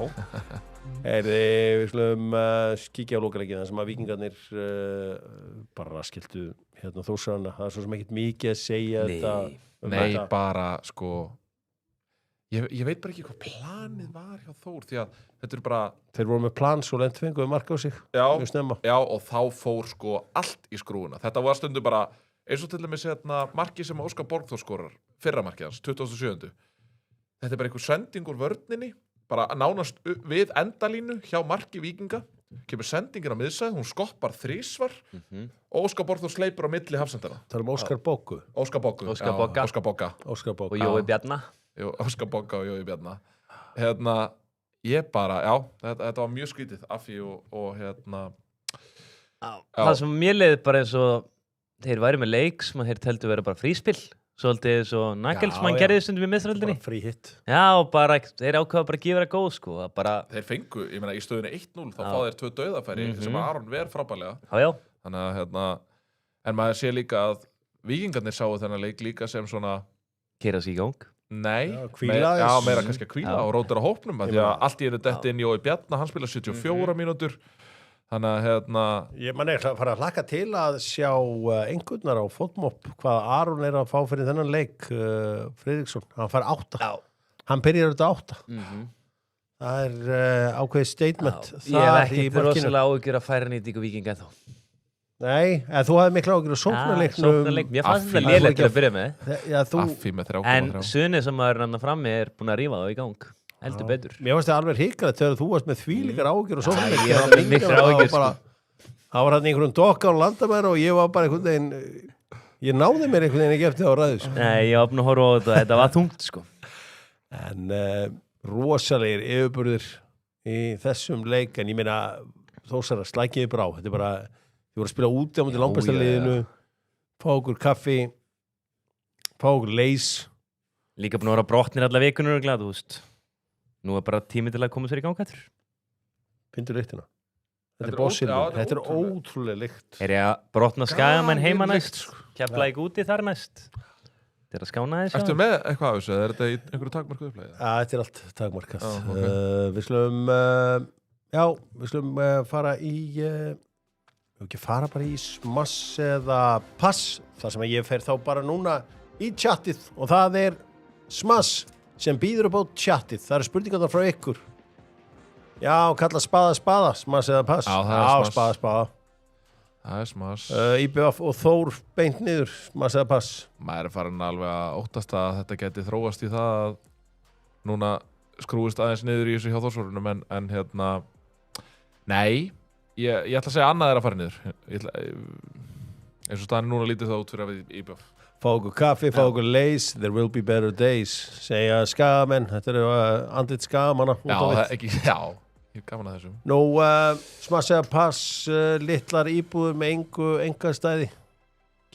Við slum kíkja á lokaleikina þar sem að Víkingarnir bara raskiltu hérna Þórsarana. Það er svo sem ekkert mikið að segja þetta. Nei, bara sko ég veit bara ekki hvað planið var hjá Þór því að þetta er bara Þeir voru með plan svo lent fenguðu marka á sig. Já, mjög snemma. Já, og þá fór sko allt í skrúfuna. Þetta var stundum bara eins og til dæmis markið sem Óskar Borgþór skorar fyrra markið hans, 27. Þetta er bara einhver sending úr vörninni bara nánast við endalínu hjá marki Víkinga. Kemur sendingin á miðsæð, hún skoppar þrisvar og Óskar Borgþór sleipur á milli hafsendana. Það er Óskar Boggu. Óskar Bogga. Óskar Bogga. Og Jói Bjarna. Óskar Bogga og Jói Bjarna. Ég bara, já, þetta var mjög skrítið Affi og Það sem mér leiði bara eins og þeir væri með leik sem þeir teldu vera bara fríspill. Svolítið svo Nagelsmann gerði stundum í meðsröldinni. Frí hitt. Já, og bara, þeir ákvaða bara að gefa það góð, sko. Þeir fengu, ég meina, í stöðunni 1-0, þá fá þeir 2 dauðafæri sem að Aron ver frábælega. Já. Þannig að, en maður sé líka að Víkingarnir sáu þennan leik líka sem svona Keyra sig í gang. Nei, meira kannski að hvíla og rótur á hópnum, því að allt í einu detti inn Jói Bjarna, hann spila 74 mínútur. Þannig að Ég er að fara að hlakka til að sjá einhvernar á fótmopp hvað Aron er að fá fyrir þennan leik Friðriksson, hann fær 8 hann byrjar þetta 8 það er ákveðið statement ég hef ekkert rosalega áhyggjur að færa nýtingu Víkinga þá Nei, þú hafði mikla áhyggjur á sóknarleiknum Mér fannst þetta lélegt til að byrja með Affi með 3,3 En Sunni sem maður rannar frammi er búin að rífa þá í gang heldur betur Mér fannst það alveg hrikalegt þegar þú varst með þvílíkar áhyggjur og svona Ég var með miklar áhyggjur Það var hann einhverjum dokka á landamæður og ég var bara einhvern veginn Ég náði mér einhvern veginn ekki eftir á ræðu Nei, ég var búin að horfa á þetta var þungt sko En rosalegir yfirburðir í þessum leik en ég meina Þórsara slækiði bara á Þetta er bara, þið voru að spila úti á mútið langbæstarliðinu fá okkur kaffi fá okkur leys Líka búin að vera brotnir alla vikunur og glad, þú veist Nú er bara tími til að koma sér í gang hættur. Pindur lyktina. Þetta er bossilin. Þetta er ótrúlega lykt. Er ég að brotna Skagamenn heima næst? Keflavík úti þar næst? Þetta að skána þess Ertu með eitthvað af þessu, eða er þetta í einhverju takmarkuðu upplæði? Þetta er allt takmarkast. Ok. Við slum fara í við ekki fara bara í smass eða pass, þar sem ég fer þá bara núna í tjattið og það er smass sem býður upp á tjattið. Það eru spurningar frá ykkur. Já, kalla spaða, smass eða pass. Já, það er smass. spaða. Það er smass. IBF og Þór beint niður, smass eða pass. Maður er farin alveg að óttast að þetta geti þróast í það að núna skrúist aðeins niður í þessu hjá Þórsvörunum en hérna, nei, ég ætla að segja annað er að fara niður. Eins og staðan núna lítið það út fyrir að við IBF. Fá okkur kaffi, fá okkur leys, there will be better days, segja skagamenn, þetta eru andlit skagamanna. Já, það ekki, já, ég er gaman að þessum. Nú, smass eða pass, litlar íbúður með engastæði,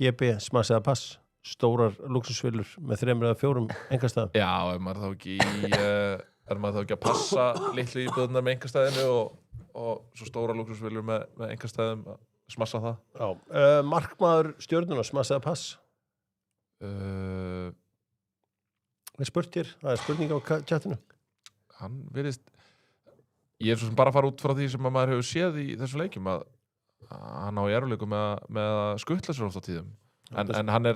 GB, smass eða pass, stórar luxusvillur með 3 eða 4 engastæðum. Já, er maður þá ekki að passa litlu íbúðunar með engastæðinu og svo stóra luxusvillur með engastæðum að smassa það? Já, markmaður Stjörnuna, smass eða pass? Ég spurt þér, það er spurning á chatinu. Hann virðist, ég er svo sem bara að fara út frá því sem maður hefur séð í þessu leikjum að hann á í erfiðleikum með að skuttla sér oft á tíðum en hann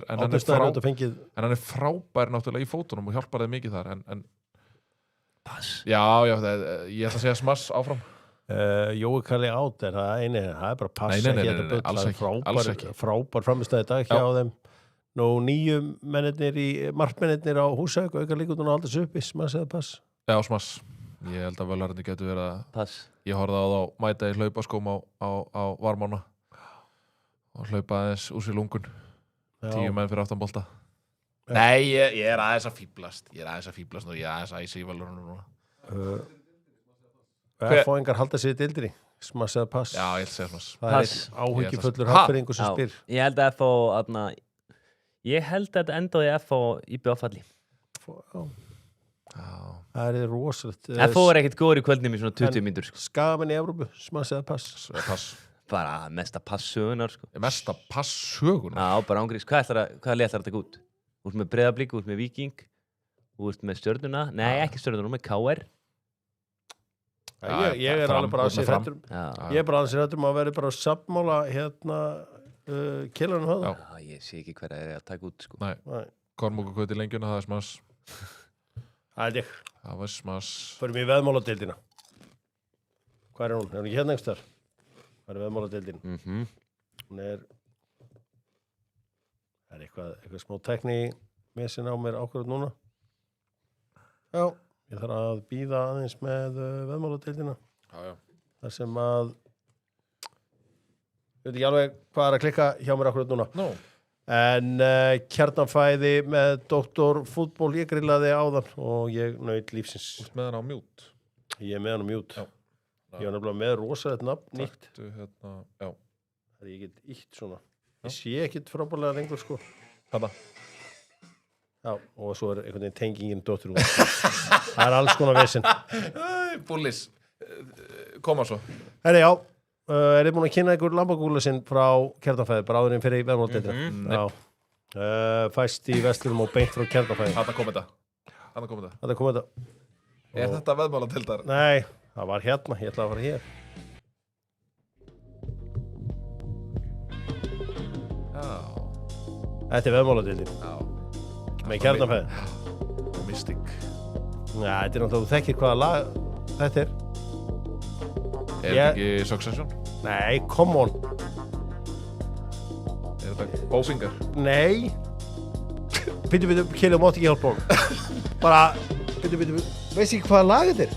er frábær náttúrulega í fótunum og hjálpar þeim mikið þar en Pass. Já, ég ætla að segja smass áfram. Jói Kalli átt er það eini, það er bara pass Nei, alls ekki. Frábær framistæði dag hjá þeim. Nú 9 markmennirnir á Húsavík auka líkundun og aldrei uppi, smass eða pass? Já, smass. Ég held að völarandi getur verið að Pass. Ég horfði á þá mæta í hlaupaskóm á varmána og hlaupa aðeins úr sér lungun. 10 menn fyrir aftan bolta. Nei, ég er aðeins að fíblast. Ég er aðeins að æsa í völurunum núna. Fóingar halda sér í deildinni, smass eða pass? Já, ég ætla að segja smass. Það Pass. er áhyggjufullur hafnfyrringur sem spyr. Ég held að ég held að þetta endaði FH í BF-falli. Það er rosalegt. FH er ekkert góður í kvöldnum í svona 20 mínútur sko. Skagamenn í Evrópu, smass eða pass? Pass. Bara mesta passsögunar sko. Mesta passsögunar. Já, bara ángrís. Hvaða lið ætlar að taka út? Út með Breiðablik, út með Víking, út með Stjörnuna. Nei, ekki Stjörnuna, út með KR. Ég er alveg bara að sér hættur. Ég er bara að sér hættur að vera bara að sammála Kjellarinn höfða. Já, ég sé ekki hverja er að taka út sko. Nei. Kormúk og Kauti lengjuna, það er smass. Það er ég. Það var smass. Förum í veðmáladeildina. Hvað er hún? Er hún ekki hérna einhvers þar? Það er veðmáladeildin. Hún er eitthvað smá tekni með sinna á mér ákvörð núna. Já, ég þarf að bíða aðeins með veðmáladeildina. Já. Þar sem að ég veit ekki alveg hvað er að klikka hjá mér ákvörð núna. No. En Kjarnanfæði með Dr. Fútból, ég grillaði áðan og ég naut lífsins. Þú ert með hann á mute. Ég er með hann á mute. Já. Ég var nefnilega með rosalegt nafn nýtt. Já. Það er ég get ítt svona. Ég sé ekkit frábærlega lengur sko. Þarna. Já, og svo er einhvern veginn tengingin dóttur út. Það er alls konar vesinn. Bullis. Koma svo. Herri, já. Er þið búin að kynna einhver lambagúla sinn frá Kjarnanfæði, bara áðurinn fyrir veðmáladeildina? Já. Fæst í Vestlurum og beint frá Kjarnanfæði. Þarna kom þetta. Þetta kom þetta. Er þetta veðmáladeildar? Nei, það var hérna. Ég ætlaði að fara hér. Þetta er veðmáladeildin. Já. Með Kjarnanfæði. Mystic. Já, þetta er náttúrulega, þú þekkir hvaða lag þetta er. Er þetta ekki Succession? Nei, come on. Er þetta Bowfinger? Nei. Býtu, Kjell, mátt ekki hjálpa honum. Bara, býtu, veist ekki hvaða lag þetta er?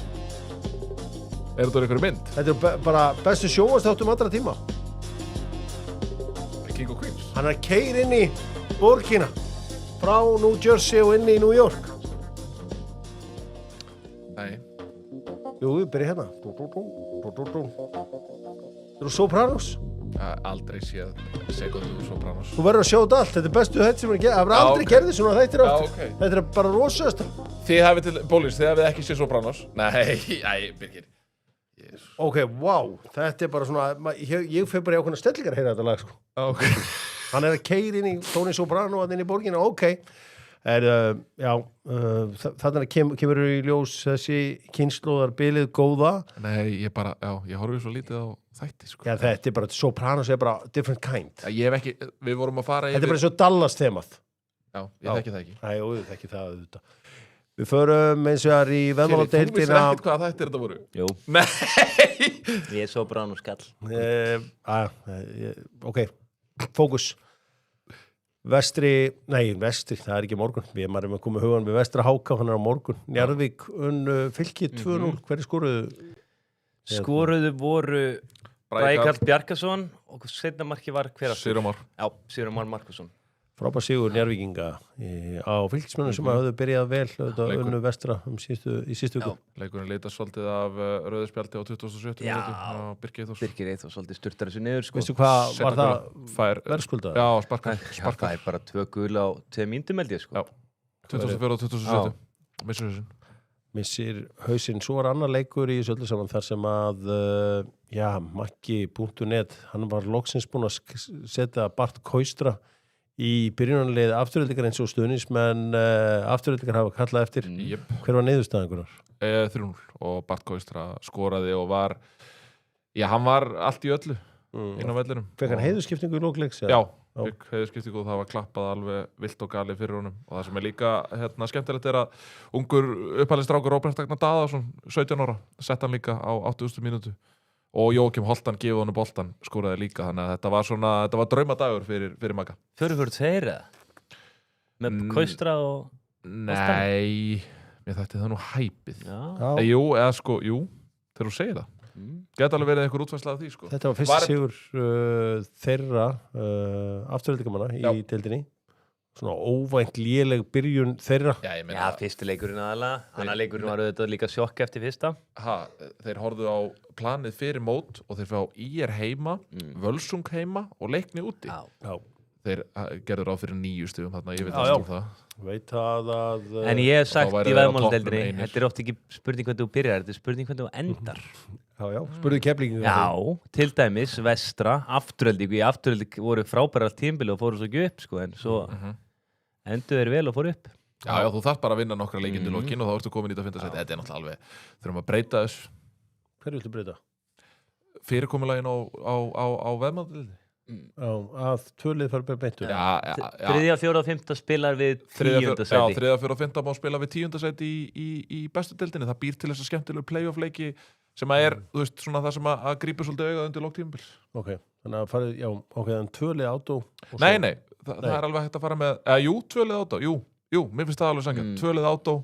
Er þetta einhverju mynd? Þetta er bara bestu sjónvarpsþáttum allra tíma. King of Queens? Hann er að keyra inn í borgina frá New Jersey og inn í New York. Nei. Jú, við byrjum hérna. Þetta eru Sopranos. Aldrei séð sekundu Sopranos. Þú verður að sjá þetta allt. Þetta er bestu þetta sem hann gerði. Það verður aldrei gerði svona þættir aftur. Okay. Þetta er bara rosaðast. Þið hafið ekki séð Sopranos? Nei, Birgir. Ok, wow. Þetta er bara svona, ég fyrir bara í ákveðna stellingar að heyra þetta lag, sko. Ok. Hann er að keyra inn í Tony Soprano að inn í borgina, ok. Þannig kemur í ljós þessi kynslóðar bilið góða. Nei, ég horfi svo lítið á þætti, sko. Já, þetta bara, Sopranos bara different kind. Ég hef ekki, við vorum að fara Þetta bara eins og Dallas þemað. Já, ég þekki það ekki. Nei, ég þekki það auðvitað. Við förum eins og þar í Þú veðmáladeildina. vissir ekkert hvað þættir þetta voru? Jú, Nei! ég svo brann og skall. Ok, fókus. Vestri, það er ekki morgun. Maður með komið hugan við Vestra Háka, hann á morgun. Njarðvík, Fylki 2-0. Hverju skoruðu? Skoruðu voru Bragi Karl Bjarkason og seinna marki var hver aftur? Sigurmar. Já, Sigurmar Markusson. Frábær sigur Njarðvíkinga á fylkismönnum sem hafðu byrjað vel unnu Vestra í sístu viku. Leikurinn leitast svolítið af rauðu spjaldi á 27. Já. á Birgir Eithors. Birgir Eithors svolítið sturtar þessu niður, sko. Veistu hvað var það Fær, verðskuldað? já, Já, það er bara 2 gul á 2 mínútum, held ég, sko. Já. 24 og 27. Missur hausinn. Missir hausinn. Svo var annar leikur í þessu öllu saman þar sem að Maggi.net, hann var loksins búinn að setja Bart Kaustra í byrjunarlið afturöldingar eins og stuðningsmenn afturöldingar hafa kallað eftir. Jep. Hver var niðurstaðan? 3-0 og Bart Kaustra skoraði og hann var allt í öllu inn á vellinum. Fekk hann heiðurskiptingu í lókleiks? Já, fekk heiðurskiptingu og það var klappað alveg vilt og gali fyrir honum og það sem er líka skemmtilegt er að ungur upphæðistrákur Róbert Agnar Daðarsson 17 ára, sett hann líka á 80. mínútu og Jókim Holtan gefið honum boltan, skoraði líka, þannig að þetta var draumadagur fyrir Magga. Fyrir þeirra? Með Kaustra og... Nei, mér þætti það nú hæpið. Já. Jú, þegar þú segir það. Geta alveg verið einhver útfærsla af því, sko. Þetta var fyrst sigur þeirra afturöldingamanna í deildinni. Svona óvænt léleg byrjun þeirra. Já, fyrsti leikurinn aðalega. Annar leikurinn var auðvitað líka sjokk eftir fyrsta. Þeir horfðu á planið fyrir mót og þeir fá IR heima, Völsung heima og Leikni úti. Já. Þeir gerðu ráð fyrir 9 stigum þarna, ég veit að það. Veit að En ég hef sagt í veðmáladeildinni, þetta er oft ekki spurning hvernig þú byrjar, þetta er spurning hvernig þú endar. Já, spurðu Keflvíkinga. Já, til dæmis Vestra, afturöldingu. Í afturöldingu voru frábærar tímabili og fóru svo ekki upp, sko, en svo endur þeir vel og fóru upp. Já, þú þarf bara að vinna nokkra leikindi lokin og þá ertu komin í þetta 5. sæti. Þetta er náttúrulega alveg, þurfum að breyta þessu. Hverju viltu breyta? Fyrirkomulaginn á veðmáladeildinni. Að tvölið fara bara beintur. Já. 3., 4. og 5. spilar við 10. sæti. Já, 3., 4. og 5. má spila við 10. sæti í bestu deildinni. Það býr til þess að skemmtilegu playoff leiki sem að þú veist, svona það sem að grípa svolítið augað undir lóktímabils. Ok, þannig að farið, þannig tvölið átó. Nei, það er alveg hægt að fara með, tvölið átó, mér finnst það alveg sanngjarnt. Tvölið átó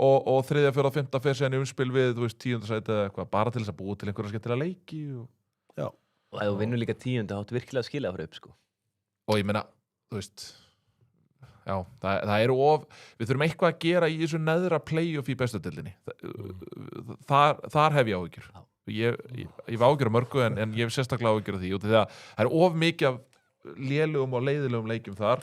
og 3., 4. og 5. fer síðan í umspil við, þú veist, 10. sæti eða eitthvað, bara til þess að búa til einhverja skemmtilega leiki Já. Og ef þú vinnur líka 10. áttu virkilega að skila að fara upp, sko. Og ég meina, þú veist, já, það eru við þurfum eitthvað að gera í þessu neðra playoff í bestu deildinni. Þar hef ég áhyggjur. Ég hef áhyggjur af mörgu en ég hef sérstaklega áhyggjur af því út af því að það er of mikið af lélugum og leiðilegum leikjum þar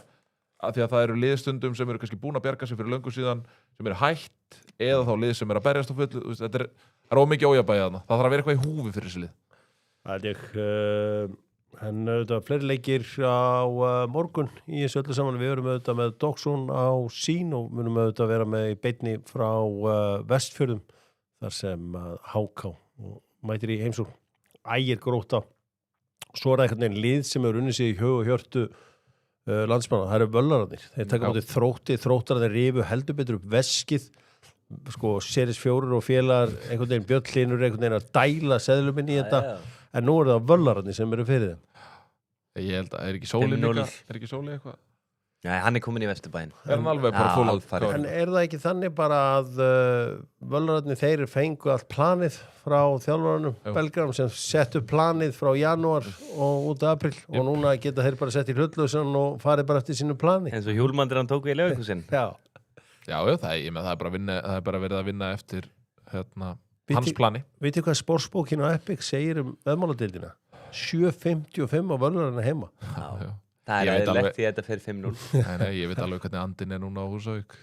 af því að það eru liðstundum sem eru kannski búin að bjarga sig fyrir löngu síðan sem eru hætt eða þá lið sem eru að berjast á fullu. Það er of mikið ójafnvægi þarna. Það þarf að vera eitthvað í húfi fyrir þessi lið. Það er en auðvitað fleiri leikir á morgun í þessu öllu saman. Við erum auðvitað með Dogsson á sín og munum auðvitað vera með í beinni frá Vestfjörðum þar sem HK mætir í heimsókn. Ægir Gróta. Svo er það einhvern veginn lið sem eru unnið sig í hug og hjörtu landsmanna. Það eru Völlararnir. Þeir taka móti þróttararnir rifu heldur betur upp veskið. Sko, Series 4 og félagar einhvern veginn Björn Hlynur einhvern veginn að dæla seðlum inn í þetta. En nú það Völlararnir sem eru fyrir þeim. Ég held að, er ekki Sóli eitthvað? Nei, hann er komin í Vesturbæinn. Er hann alveg bara full? En er það ekki þannig bara að Völlararnir þeir fengu allt planið frá þjálfarunum belgarum sem settu planið frá janúar og út af apríl og núna geta þeir bara sett í hlutlausan og farið bara eftir sínu plani. En svo Hjúlmandur hann tóku í Leifhúsin. Já, það er bara verið að vinna eftir hans plani. Vitið hvað sportsbókin á Epic segir veðmáladeildina? 7.55 á Völlararna heima. Já. Það er lett því að þetta fer 5-0. Nei, ég veit alveg hvernig andin er núna á Húsavík.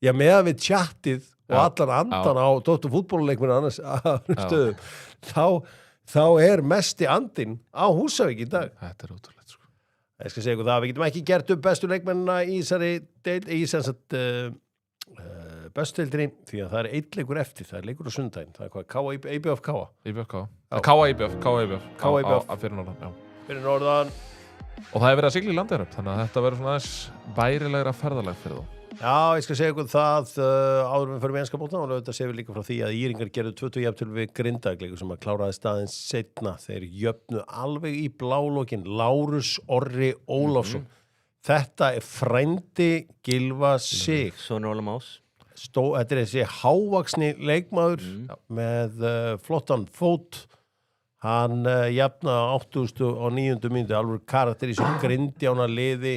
Já, meðan við tjattið og allan andan á Dóttur fútbolleikminu annars stöðum, þá er mesti andin á Húsavík í dag. Þetta er ótrúlegt, sko. Ég skal segja ykkur það, við getum ekki gert upp bestu leikmennina í þessari deild, í sem sagt bestu deildinni, því að það er einn leikur eftir, það er leikur á sundaginn, það er hvað, IBF K. IBF að fyrir norðan, já. Fyrir norðan. Og það er verið að sigla í Landeyjahöfn, þannig að þetta verður svona aðeins bærilegra ferðalag fyrir þá. Já, ég skal segja ykkur það áður við fyrir enska boltan og þetta séum við líka frá því að Íringar gerðu 20 jafntölu við Grindavík sem að kláraði staðins seinna. Þeir jöfnu alveg í blálókin. Lárus Orri Ólafsson. Þetta er frændi Gylfa Sig. Sonur Óla Más. Þetta er þessi hávaxni leikmaður með flottan fót. Hann jafnaði 80 og 9. mínútu alveg karakter í svo Grindjána liði.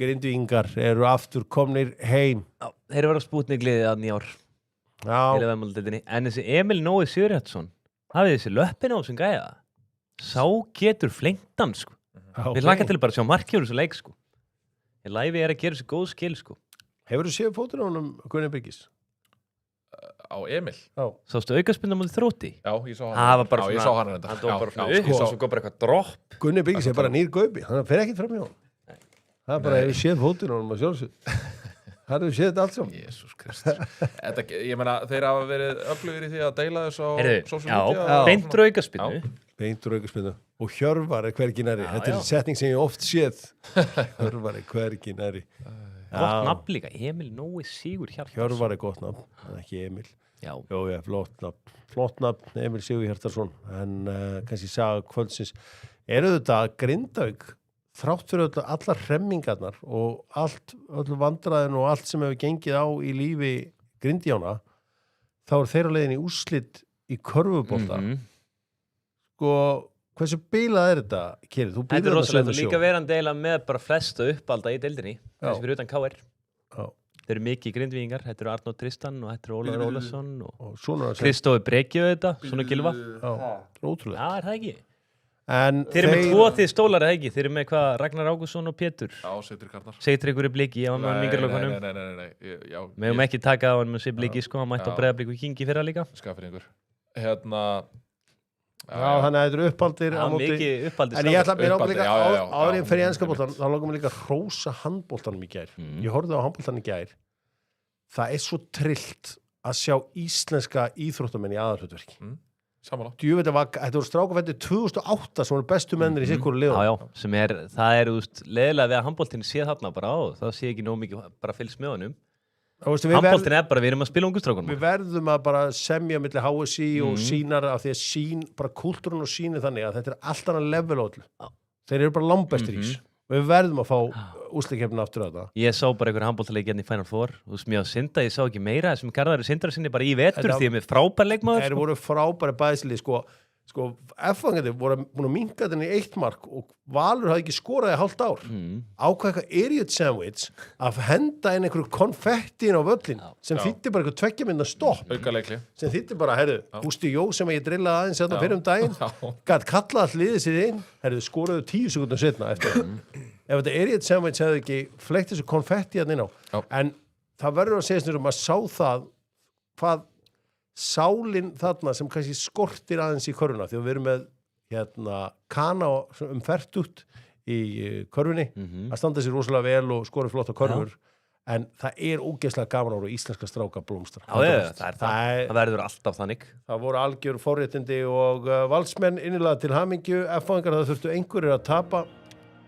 Grindvíkingar eru aftur komnir heim. Já, þeir eru verið á Spútnik-liðið að nýjár. Já. En þessi Emil Nói Sigurhjartsson, hafið þessi löppin á sem gæja. Sá getur flengtan, sko. Við laka til bara að sjá markjur þessu leik, sko. Ég læfi að gera þessi góð skil, sko. Hefur þú séð fótinn á honum Gunni Birgis? Á Emil? Já. Sástu aukaspinna mútið Þrótti? Já, ég sá hann. Það var bara já, ég sá hann þetta. Hann dó bara svona upp og svo kom bara eitthvað dropp. Gunni Birgis er bara nýr gaupi, hann fer ekkert fram í honum. Það er bara hefur séð fótinn á honum að sjálfsög. Það hefur séð þetta allt saman. Jesús Kristur. Ég meina, þeir hafa verið öflugir í því að deila þessu á social media. Já, beintur aukaspinnu. Beintur aukaspinnu. Og Hjörvar er hvergi nærri. Þetta er setning sem ég oft séð. Hjörvar er hvergi nærri. Gott nafn líka, Emil Nói Sigurhjartarsson. Hjörvar er gott nafn, ekki Emil. Já. Jó, flott nafn. Flott nafn, Emil Sigurhjartarsson. En kannski saga kvöldsins. Eru þetta Grindavík þrátt fyrir allar hremmingarnar og öllu vandræðin og allt sem hefur gengið á í lífi Grindjána, þá er þeirra leiðin í úrslit í körfubolta. Sko, hversu bilað er þetta, Keri? Þetta er rosalega, líka verandi eiginlega með bara flesta uppalda í deildinni, þessi fyrir utan KR. Já. Þeir eru mikið grindvíkingar, þetta eru Arnór Tristan og þetta eru Ólafur Ólafsson og Kristófi Brekju þetta, svona Gylfa. Já, ótrúlega. Já, er það ekki? Þeir eru með tvo þið stólar, eða ekki? Þeir eru með hvað, Ragnar Ágússon og Pétur? Já, Seytri Karnar. Seytri ykkur í bliki, já, með mingarlökunum. Nei. Við höfum ekki takað á hann með sér bliki, sko, hann mætti á Breiðablík og Kingi fyrra líka. Skafir yngur. Já, þannig að þetta eru uppaldir á móti. Mikið uppaldir. En ég ætla að mér ákveð líka, áður en fer í enska boltan, þá langar mér líka að hrósa handboltanum í gær. Ég horfði á handboltanum í gær. Það er svo trillt að sjá íslenska íþróttamenn í aðalhlutverki. Samanlá. Þetta voru strákafættir 2008 sem voru bestu mennir í sikkur liðum. Já, það er leðilega við að handboltin sé þarna bara á, það sé ekki nóg mikið bara fylgst með honum. Handboltin er bara, við erum að spila ungustrákunum. Við verðum að bara semja milli HSI og sínar af því að bara kultúrun og síni þannig að þetta er allt annað level á öllu. Þeir eru bara langbestir í þessu. Við verðum að fá úrslitakeppnina aftur á þetta. Ég sá bara einhver handboltaleik hérna í Final Four. Þú veist, mér á Sinda, ég sá ekki meira þessum Garðari Sindra sinni bara í vetur því að með frábær leikmaður. Þeir voru frábæri bæðsli, sko F-fangandi voru búin að minka þenni 1 mark og Valur hafði ekki skoraði hálft ár. Ákvað eitthvað idiot sandwich að henda inn einhverju konfetti inn á völlin sem þýtti bara eitthvað 2 mínútna stopp. Aukaleikli. Sem þýtti bara, Gústi Jó sem ég drillaði aðeins hérna fyrir daginn, gat kallað all liðið sér inn, skoraðu 10 sekúndum setna eftir það. Ef þetta idiot sandwich hefði ekki fleygt þessu konfetti hérna inn á. En það verður að segja að maður sá það hvað sálin þarna sem kannski skortir aðeins í körfuna því að við erum með kana fertugt í körfunni að standa sér rosalega vel og skora flotta körfur en það er ógeðslega gaman ára íslenska stráka blómstra. Það verður alltaf þannig. Það voru algjör forréttindi og valsmenn innilega til hamingju F-fangar það þurftu einhverjir að tapa.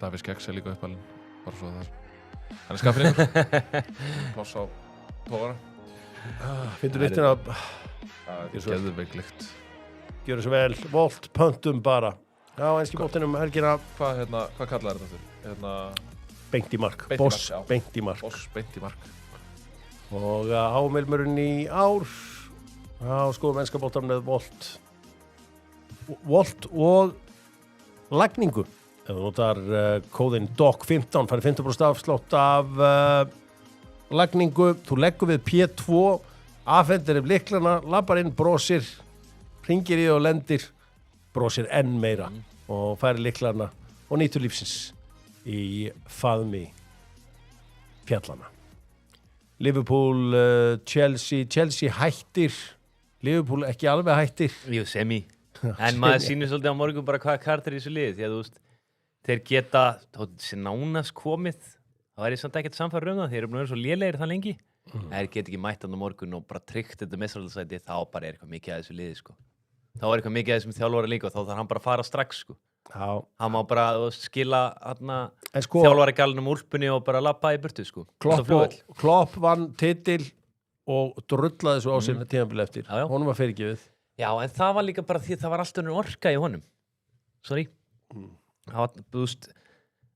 Davíð Skeggs er líka uppalinn bara svo þar. Hann er skafringur. Pláss á tóvara. Finnur littin að það er geðveiklegt. Gjöru svo vel, volt, pöntum bara. Já, enski bóttinum helgina. Hvað kallar þetta aftur? Beint í mark. Boss beint í mark. Boss beint í mark. Og ámilmurinn í ár. Já, skoðum enska bóttan með volt. Volt og lagningu. Ef þú notar kóðin DOC15 farið 50% afslátt af lagningu. Þú leggur við P2 afhendir lyklana, labbar inn, brosir, hringir í og lendir, brosir enn meira og færir lyklana og nýtur lífsins í faðmi fjallana. Liverpool, Chelsea hættir, Liverpool ekki alveg hættir. Jú, semi. En maður sýnir svolítið á morgun bara hvað kartir í þessu liði, því að þú veist, þeir geta þessi nánast komið það væri samt ekkert samfæður það þeir eru búin að vera svo lélegir það lengi þeir geta ekki mætt hann á morgun og bara tryggt þetta meistaraldsæti þá bara eitthvað mikið að þessu liði sko. Þá eitthvað mikið að þessum þjálfara líka og þá þarf hann bara að fara strax sko. Hann má bara skila sko, þjálfari galnum úlpunni og bara lappa í burtu sko. Klopp vann titil og drullaði svo á sinna tímabili eftir honum var fyrirgefið já en það var líka bara því það var alltaf orka í honum sorry það var, þú veist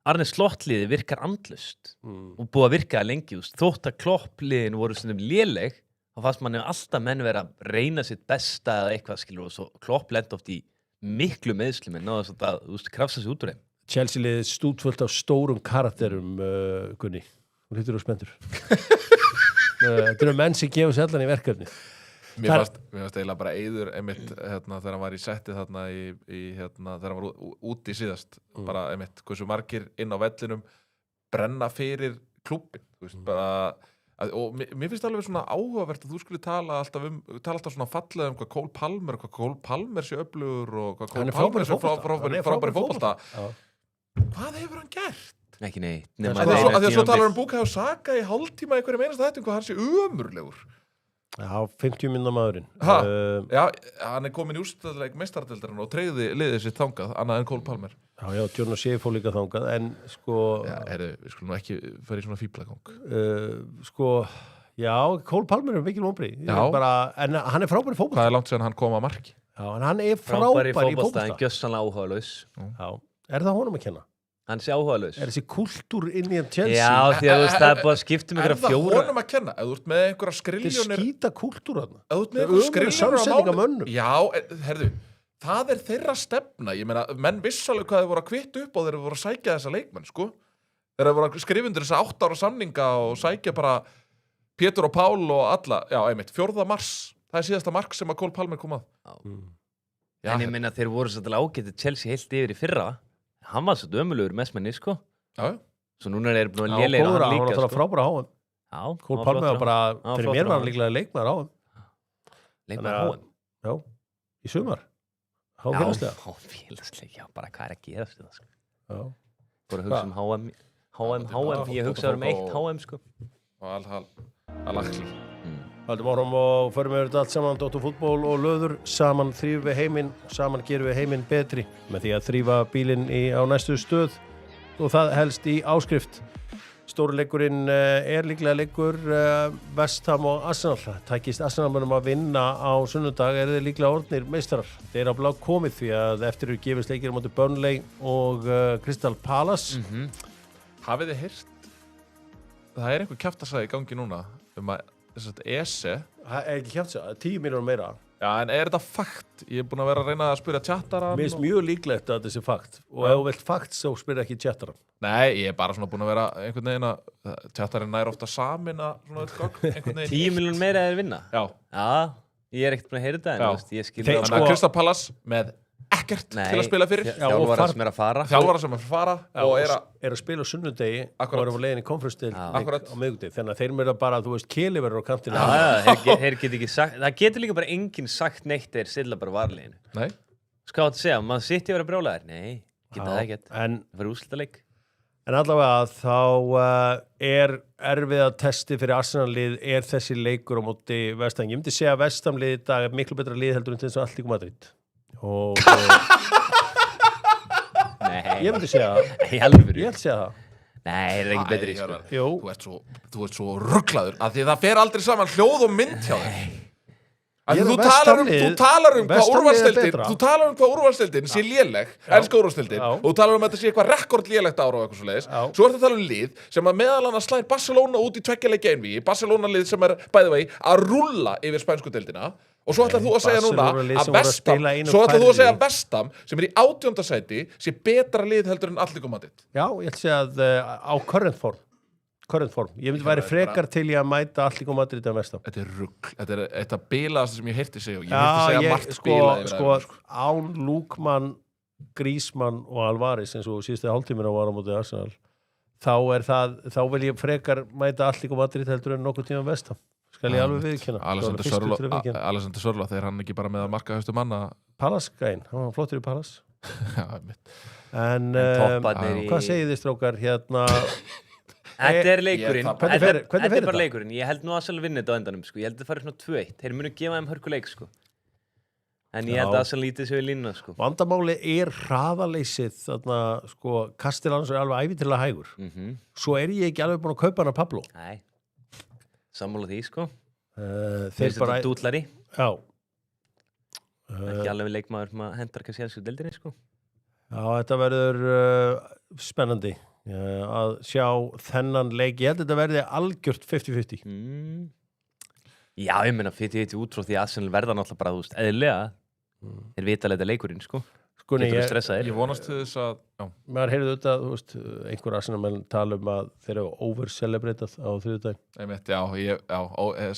Arne Slott-liði virkar andlust og búið að virka lengi þótt að Klopp-liðin voru svona léleg þá fannst manni alltaf menn vera að reyna sitt besta eða eitthvað skilur og svo Klopp lent oft í miklu meðslum en náðu svona að krafsa sig út úr þeim Chelsea-liðið stútfullt af stórum karakterum Gunni, hún hittur og spendur þetta eru menn sem gefa sér allan í verkefni Mér fannst eiginlega bara Eiður einmitt þegar hann var í setti þarna þegar hann var úti síðast bara einmitt, hversu margir inn á vellinum brenna fyrir klúbbin bara og mér finnst alveg svona áhugavert að þú skulle tala alltaf svona fallega hvað Cole Palmer sé öflugur og hvað Cole Palmer sé frábæri fótbolta hvað hefur hann gert? Ekki neitt af því að svo talar Bukayo Saka í hálftíma einhverjum einasta þetta hvað hann sé ömurlegur Já, 50 minna maðurinn Já, hann komin í úrslitaleik meistaradeildarinnar og tryggði liðið sitt þangað annað en Cole Palmer Já, John O'Shea fór líka þangað en sko við skulum nú ekki fara í svona fíblagang sko, já, Cole Palmer er mikil vonbrigði en hann er frábæri fótbolta Hvað er langt síðan hann kom að marki? Já, en hann er frábæri í fótbolta en gjössanlega áhugalaus Já, er það honum að kenna? Hann sé áhugalaus Er þessi kultúr inn í Chelsea? Já, því að það er búið að skipta Er það honum að kenna? Ef þú ert með einhverja skriljónir Þetta er skýta kultúr þarna Ef þú ert með einhverja skriljónir á mönnum Já, herðu Það er þeirra stefna Ég meina, menn vissalega hvað þeir voru að kvitta upp og þeir voru að sækja þessa leikmenn, sko Þeir voru að skrifa undir þessa 8 ára samninga og sækja bara Pétur og Pál og alla Já, einmitt, 4. mars Það er síðasta mark sem að Cole Palmer kom að En ég meina, þeir voru svolítið ágætið Chelsea heilt yfir í fyrra Hann var svo dömulegur mestmenni, sko. Já. Svo núna er búin að léleira hann líka, sko. Já, frábæra HM. Já. Cole Palmer var bara, fyrir mér var hann líklega leikmaður HM. Leikmaður HM? Já, í sumar. HM félagslega. Já, félagslega, já, bara hvað er að gerast þetta, sko. Já. Bara hugsa um HM, ég hugsa um 1 HM, sko. Og alakli. Haldum áfram og förum við þetta allt saman Dóttur fútból og löður saman þrýfum við heiminn saman gerum við heiminn betri með því að þrýfa bílinn á næstu stöð og það helst í áskrift Stórleikurinn er líklega leikur West Ham og Arsenal tækist Arsenalmönnum að vinna á sunnudag þeir líklega orðnir meistarar þeir á blá komið því að eftir eru gefist leikir á móti Burnley og Crystal Palace Hafið þið heyrt það er einhver kjaftasæði í gangi núna að Ese Það er ekki kjátt sér, 10 mínútur meira Já, en er þetta fakt? Ég er búin að vera að reyna að spyrja chattaran Mér finnst mjög líklegt að þetta sé fakt og ef þú vilt fakt þá spyrja ekki chattaran Nei, ég er bara svona búin að vera einhvern veginn að chattarin nær ofta samin að svona einhvern veginn 10 miljónir meira er vinna? Já Ég er ekkert búin að heyra þetta en ég skil það Þannig að Crystal Palace með ekkert til að spila fyrir Þjálfara sem er að fara og er að spila á sunnudegi og eru á leiðin í konferensdeild á miðvikudegi þannig að þeir eru bara, þú veist, Keli verður á kantinu þeir get ekki sagt það getur líka bara enginn sagt neitt þeir silla bara varleginu Nei Skátt að segja, maður sitt í að vera brjálæðir Nei, geta það ekkert það fyrir úrslitaleik En allavega þá er erfiða testi fyrir Arsenal-lið er þessi leikur á móti West Ham. Ég myndi segja að West Ham-lið í dag er miklu betra lið heldur en til þess að Atlético Madrid. Og Nei. Ég myndi segja það. Í alvöru? Ég held segja það. Nei, það er ekki betri sko. Jú. Þú ert svo rugglaður að því það fer aldrei saman hljóð og mynd hjá þér. Þú talar um hvað úrvalsdeildin sé léleg, elska úrvalsdeildin og þú talar um að þetta sé eitthvað rekordlélegt ára og eitthvað svo leiðis. Svo ertu að tala um lið sem að meðal annars slær Barcelona út í 2 leikja einvígi, Barcelona lið sem er bæði vegi að rúlla yfir spænsku deildina og svo ætlar þú að segja núna að West Ham sem er í 18. sæti sé betra lið heldur en Atlético Madrid. Já, ég ætla að segja að á current form. Ég myndi væri frekar til ég að mæta Atlético Madrid en West Ham. Þetta er rugl. Þetta er þetta bilaðasta sem ég heyrti segja og ég heyrti segja margt bilað yfir það. Án Lukman, Griezmann og Alvarez eins og síðustu hálftímina var á móti Arsenal þá vil ég frekar mæta Atlético Madrid heldur en nokkuð tíma West Ham. Skal ég alveg viðkynna. Alexander Sörloth þegar hann ekki bara með að marka höstu manna. Palace gæn, hann var flottur í Palace. Já, mitt. En topparnir í... hvað segið þið strókar hérna? Þetta er leikurinn. Hvernig fer Þetta er bara þetta? leikurinn. Ég held nú að Arsenal vinni þetta á endanum, sko. Ég held að það fari svona 2-1. Þeir munu gefa þeim hörkuleik, sko. En ég held að Arsenal lítið sér í línuna, sko. Vandamáli er hraðaleysið þarna, sko, Castellanos er alveg ævintilega hægur. Svo er ég ekki alveg búin að kaupa hana Pablo. Nei. Sammála því, sko. Þeir bara... dútlari. Já. Ekki alveg leikmaður sem að hendar kannski aðeins úr deildinni, sko. Já, þetta verður spennandi að sjá þennan leik. Ég held að þetta verði algjört 50-50. Já, ég meina 50-50 út frá því að Arsenal verða náttúrulega bara, þú veist, eðlilega. Þeir vitalega leikurinn, sko. Skunni, Getur þú stressaðir? Ég vonast til þess að... Já. Maður heyrði auðvitað, þú veist, einhver Arsenal tala að þeir eru over-celebratað á þriðjudaginn. Einmitt,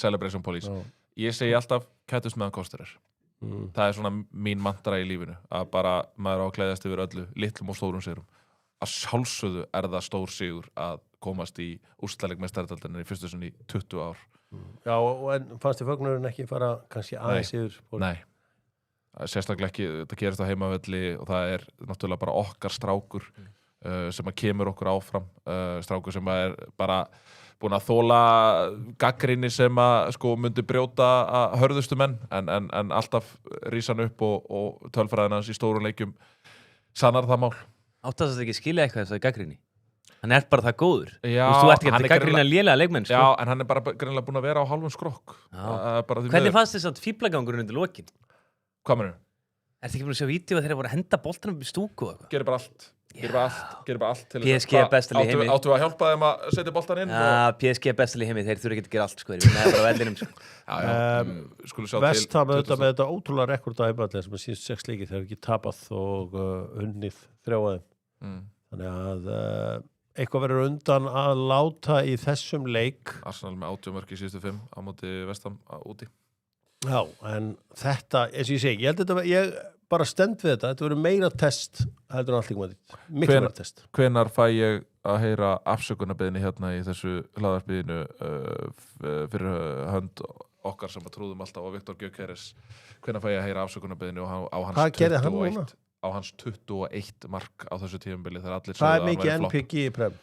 celebration police. Já. Ég segi alltaf kættust meðan kostur er. Það er svona mín mantra í lífinu, að bara maður á að klæðast yfir öllu, litlum og stórum sigrum. Að sjálfsögðu er það stór sigur að komast í úrslitaleik meistaradeildarinnar í fyrstu sinni í 20 ár. Já, en fannst þið fögnurinn ekki fara kannski aðeins yfir? Nei, sérstaklega ekki, þetta gerist á heimavelli og það er náttúrulega bara okkar strákur sem að kemur okkur áfram, strákur sem að er bara búin að þóla gagnrýni sem að sko myndi brjóta að hörðustu menn en alltaf rísa hann upp og tölfræðin hans í stórum leikjum sannar það mál. Áttast að ekki skilja eitthvað þess að gagnrýni. Hann er bara það góður. Já, þú ert ekki að gagnrýna lélega leikmenn, sko. Já, en hann er bara greinilega búin að vera á hálfum skrokk. Hvernig fannst þess að fíblagangurinn undir lokin? Hvað mennur? Ertu ekki búin að sjá vídeo að þeir voru að henda boltanum upp í stúku og eitthvað? Gerir bara allt. Gerir bara allt til PSG er bestal í heimi. Áttu að hjálpa þeim að setja boltan inn? Já, PSG er bestal í heimi, þeir þurfa ekki að gera allt, sko. Þeir vinna það bara á vellinum, sko. Vest hafa auðvitað með þetta ótrúlega rekord að heimaðlega sem að síðust 6 leiki þeir ekki tapað og unnið 3 af þeim. Þannig að eitthvað verður undan að láta í þessum leik. Arsenal með 80 mörk í síðustu 5 á móti Vestam úti. Já, en þetta, eins og ég segi, ég bara stend við þetta verður meira test heldur en allt ykkur miklu meira test. Hvenær fæ ég að heyra afsökunarbeðni hérna í þessu hlaðarpiðinu fyrir hönd okkar sem að trúðum alltaf á Viktor Gyökeres? Hvenær fæ ég að heyra afsökunarbeðni á hans 21 mark á þessu tímabili þegar allir Hvað er mikið NPG í prem?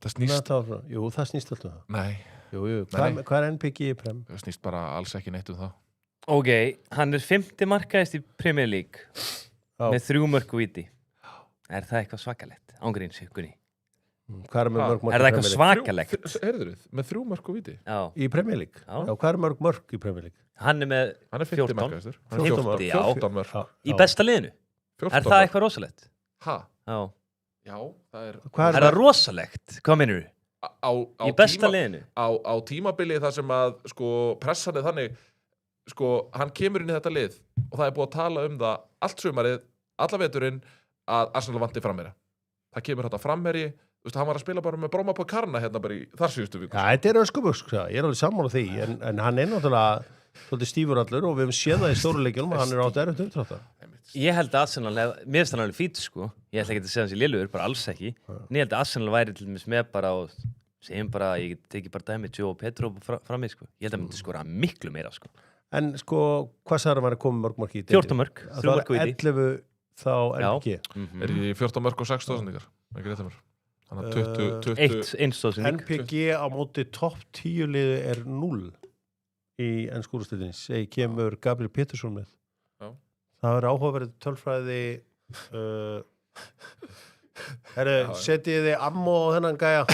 Það snýst... Jú, það snýst alltaf það. Nei. Jú, hvað er NPG í prem? Það snýst bara alls ekki neitt um það. Ok, hann er 5. markaðist í Premier League með 3 mörk og víti. Er það eitthvað svakalegt? Ángríns, ykkurni. Hvað er með mörg mörk? Er það eitthvað svakalegt? Heyrður þið, með 3 mörk og víti? Já. Í Premier League? Já. Hvað er mörg mörk í Premier League? Hann er með 50 markaðistur. 14 mörk. Í besta liðinu? Er það eitthvað rosalegt? Ha? Já. Já, það er... Er það rosalegt? Hvað meinur þú? Í besta liðinu? Á tímabili þar sem að sko pressan er þannig sko, hann kemur inn í þetta lið og það er búið að tala um það allt sumarið, alla veturinn að Arsenal vanti framherja. Það kemur þetta framherji, þú veist, hann var að spila bara með Bróma på Karna hérna bara í þar síðustu viku. Já, þetta er öskubusk, ég er alveg sammála því, en hann er náttúrulega svolítið stífur allur og við hefum séð það í stóruleikjunum og hann er átt erfitt uppdráttar. Ég held að Arsenal, mér finnst hann alveg fít, sko. Ég ætla ekki að segja hans í lélugur, bara alls ekki. En ég held að Arsenal væri til dæmis með bara og segjum bara, ég teki bara dæmi Joe og Pedro fram í, sko. Ég held að myndi skora miklu meira, sko. En sko, hvað sagði hann að koma mörg mörk í? 14 mörk, 3 mörk og víti. 11 þá NPG. Er í 14 mörk og 6 stóðsendingar? Ekki rétt að mér. Þannig að 1 stóðsending. NPG á móti topp 10 liði er 0 í ensku úrvalsdeildinni. Segi kemur Gabriel Pétursson með. Já. Það er áhugaverð tölfræði setið þið ammo á þennan gæja.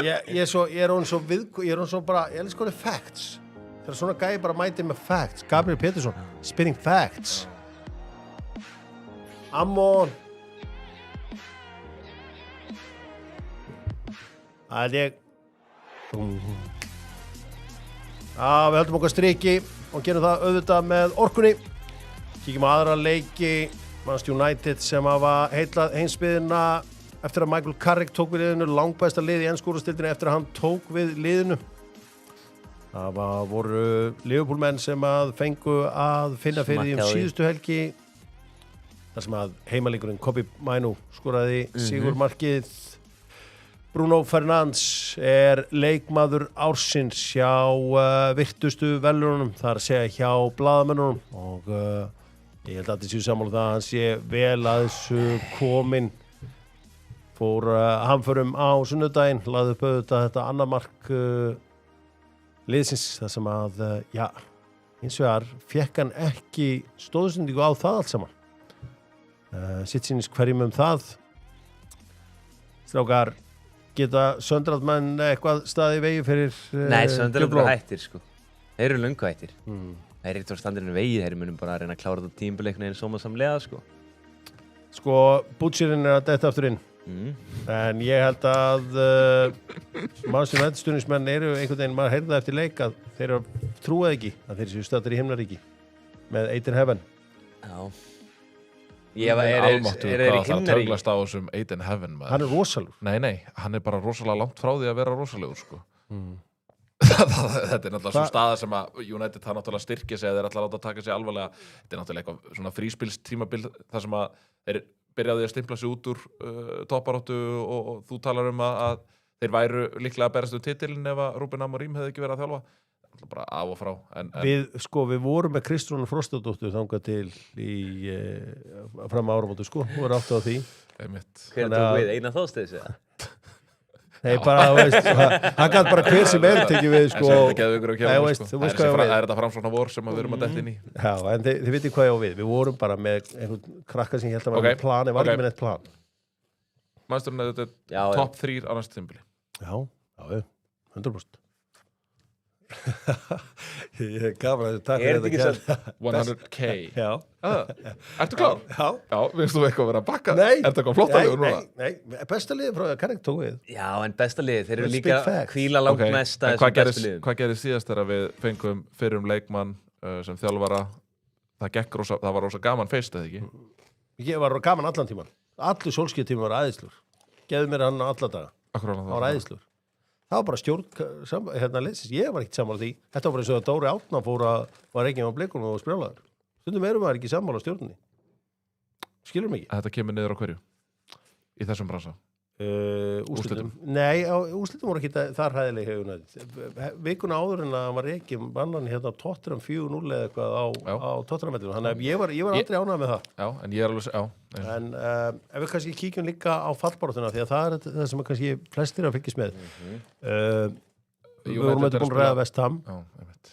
ég er hún svo bara, ég elskar það facts. Þegar svona gæja bara mæti með facts. Gabriel Pétursson, spinning facts. Ammo. Það er ég. Við höldum okkar striki og gerum það auðvitað með orkunni. Kíkjum á aðra leiki Manchester United sem hafa heitlað heimsbyggðina eftir að Michael Carrick tók við liðinu, langbæsta lið í ensku úrvalsdeildinni eftir að hann tók við liðinu. Það voru Liverpool-menn sem að fengu að finna fyrir því síðustu helgi þar sem að heimaleikurinn Kobbie Mainoo skoraði sigurmarkið. Bruno Fernandes er leikmaður ársins hjá virtustu verðlaununum, þar segja hjá blaðamönnunum og Ég held að þetta séu sammála það að hann sé vel að þessu kominn. Fór hamförum á sunnudaginn, lagði upp auðvitað þetta annað mark liðsins, þar sem að, hins vegar fekk hann ekki stóðsendingu á það allt saman. Sitt sýnist hverjum það. Strákar, geta Söndraldmenn eitthvað staði í vegi fyrir Nei, Söndrald Djúpblóm? eru hættir, sko. Þeir eru löngu hættir. Þeir eru eitthvað standirinn vegi, þeir munum bara að reyna að klára þetta tímabilið einu sómasamlega, sko. Sko, Butcherinn að detta aftur inn. En ég held að Manchester United stuðningsmenn eru einhvern veginn, maður heyrði það eftir leik að þeir trúaði ekki að þeir séu staddir í himnaríki með Eight in Heaven. Já. Ég er Almáttugur, þeir í hvað það himnaríki? töglast á þessum Eight in Heaven, maður. Hann er rosalur. Nei, hann er bara rosalega langt frá því að vera rosalegur, sko. Þetta er náttúrulega svo staða sem að United það náttúrulega styrkja sig eða þeir ætla að láta taka sig alvarlega. Þetta er náttúrulega eitthvað svona fríspilstímabil þar sem að þeir byrjaði að stimpla sig út úr topparáttu og þú talar að þeir væru líklega að berast titilinn ef að Ruben Amorim hefði ekki verið að þjálfa. Bara af og frá. Við vorum með Kristrúnu Frostadóttur þangað til í fram á áramóti, sko. Hún var átt á því. Hver tók við? Einar Þorsteins, eða? Nei, bara, hann gæti bara hver sem tekið við, sko. En þetta geður ykkur að kemur, sko. Það er þetta framsóknar vor sem við erum að detta inn í. Já, en þið vitið hvað ég á við. Við vorum bara með einhvern krakka sem ég held að var með plan, var ekki með neitt plan. Mannsturinn að þetta er top 3 á næstu tímabili. Já, 100%. Ég er gaman að taka þetta ekki þetta 100k. Já. Ertu klár? Já. Já, finnst þú eitthvað að vera að bakka? Nei. Er þetta eitthvað flottalegur núna? Nei, besta liðið frá Karek tók við. Já, en besta liðið, þeir eru That's líka big facts. hvíla langt mest að þessum bestu liðum. Hvað gerist síðast þegar við fengum fyrrum leikmann sem þjálfara? Það var rosa gaman feist, eða ekki? Ég var gaman allan tíman. Allur sólskýrtíma var æðislur. Gefðu mér hann alla daga. Akkurat Það var æðislur. Það var bara stjórn liðsins. Ég var ekkert sammála því. Þetta var bara eins og að Dóri Átna var ekki á blikunum og sprjálaður. Stundum erum maður ekki sammála stjórninni. Skilur mig ekki. Þetta kemur niður á hverju? Í þessum bransa? Úrslitum. Nei, úrslitum voru ekki þar hæðilega hefuna. Vikuna áður en að hann var ekki vannan hérna Tottenham 4-0 eða eitthvað á Tottenham-vellinu. Þannig að ég var aldrei ánægð með það. Já, en ég er alveg, já. En ef við kannski kíkjum líka á fallbaráttuna, því að það er það sem kannski flestir að fylgjast með. Við vorum eitthvað búin að ræða West Ham. Já, ég veit.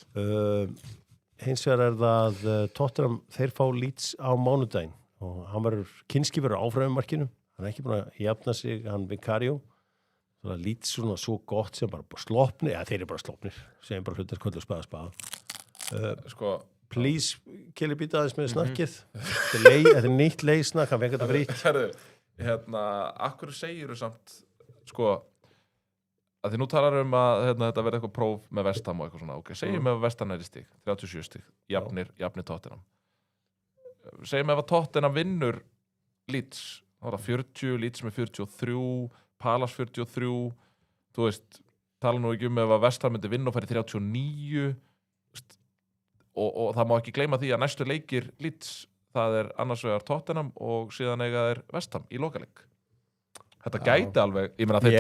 Hins vegar er það Tottenham, þeir fá Leeds á mánudaginn og hann verður kynskipur á áfræðumarkinu. Hann er ekki búin að jafna sig, hann Vicario. Það er Leeds svona svo gott sem bara sloppnir, þeir eru bara sloppnir, sem bara hlutir kvöldu spaða. Sko, please, Kelly býta aðeins með snakkið. Þetta er nýtt leysnakk, hann fengi þetta frýtt. Herðu, akkur segir þú samt, sko, að því nú talar að þetta verði eitthvað próf með West Ham og eitthvað svona, ok, segjum ef að West Ham er í stig, 37 stig, jafnir Tottenham. Segjum ef að Tottenham vinnur Leeds, þá er það 40, Leeds með 43, Palace 43, þú veist, tala nú ekki ef að West Ham myndi vinna og færi 39, og það má ekki gleyma því að næstu leikir Leeds, það er annars vegar Tottenham og síðan eiga þeir West Ham í lokaleik. Þetta gæti alveg, ég meina þeir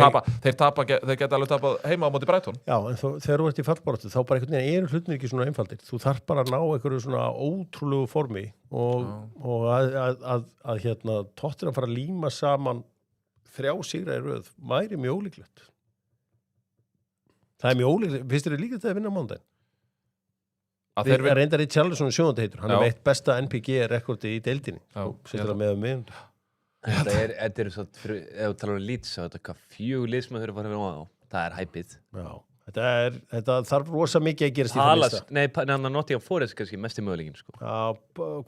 gæti alveg tapað heima á móti Brighton. Já, en þegar þú ert í fallbaráttu þá bara einhvern veginn eru hlutinir ekki svona einfaldir. Þú þarf bara að ná einhverju svona ótrúlegu formi og að Tottenham fara að líma saman 3 sigra í röð væri mjög ólíklegt. Það er mjög ólíklegt. Finnst þér líka þetta að vinna á mándaginn? Við reyndar í Charlesson sjóðandi heitur. Hann er með eitt besta NPG-rekordi í deildinni. Setur það með mig. Þetta er svo, ef þú talar Leeds, þá er þetta 4 lið sem þau eru að fara að vera á. Það er hæpið. Já, þetta þarf rosa mikið að gerast í það lista. Nei, Nottingham Forest kannski mest í mögulegin, sko. Já,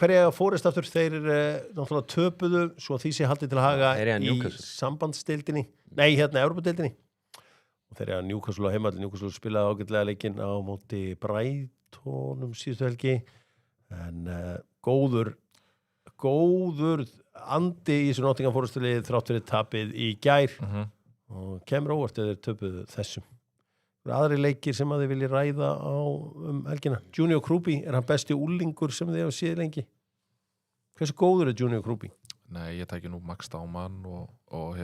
hverja Forest aftur, þeir náttúrulega töpuðu, svo því sé haldið til að haga í sambandsdeildinni, nei, Evrópadeildinni. Og þeir eru að Newcastle á heimalli, Newcastle spilaði ágætlega leikinn á móti Brightonum síðustu helgi, en góður andi í þessu Nottingham Forest-liði þrátt fyrir tapið í gær og kemur óvart eða þeir töpuðu þessum. Það eru aðri leikir sem að þið vilja ræða á helgina. Junior Krupi, er hann besti úlingur sem þið hafa séð lengi? Hversu góður er Junior Krupi? Nei, ég tæki nú Max Dáman og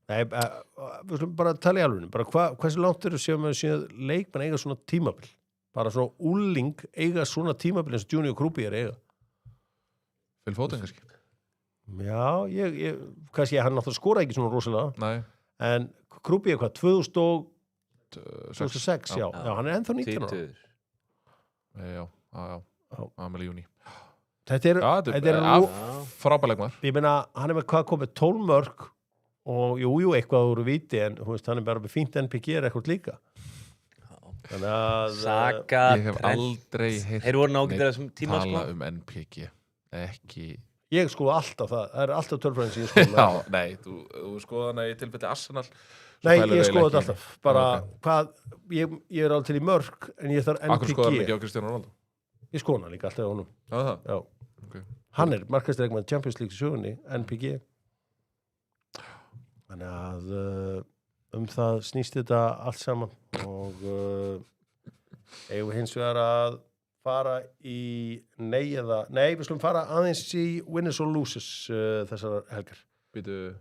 Nei, við slum bara tala í alveg. Hversu langt eru séum að séð leikmenn eiga svona tímabil? Bara svona úling eiga svona tímabil eins og Junior Krupi er eiga? Phil Foden kannski. Já, kannski hann náttúrulega skora ekki svona rosalega. Nei. En Krúpi hvað, 2006, já, hann ennþá 19 ára. Tvítugur. Já. Amelie Júni. Þetta er frábæleikmaður. Ég meina, hann með hvað komið 12 mörg og jú, eitthvað úr viti en hann bara með fínt NPG eitthvað líka. Þannig að Saka, ég hef aldrei heyrt þeir voru nákvæmlega þessum tíma tala NPG. Ekki... Ég skoða alltaf það er alltaf tölfræðin sem ég skoða. Já, nei, þú skoða hana í tilfelli Arsenal. Nei, ég skoða þetta alltaf. Bara, hvað, ég er alveg til í mörg, en ég þarf NPG. Akkur skoðar hann ekki á Cristiano Ronaldo? Ég skoða hann líka alltaf á honum. Það? Já. Okay. Hann er markastleikmaður Champions League sögunni, NPG. Þannig að það snýst þetta allt saman og eigum við hins vegar að fara í nei, við skulum fara aðeins í winners or losers þessar helgar. Býtu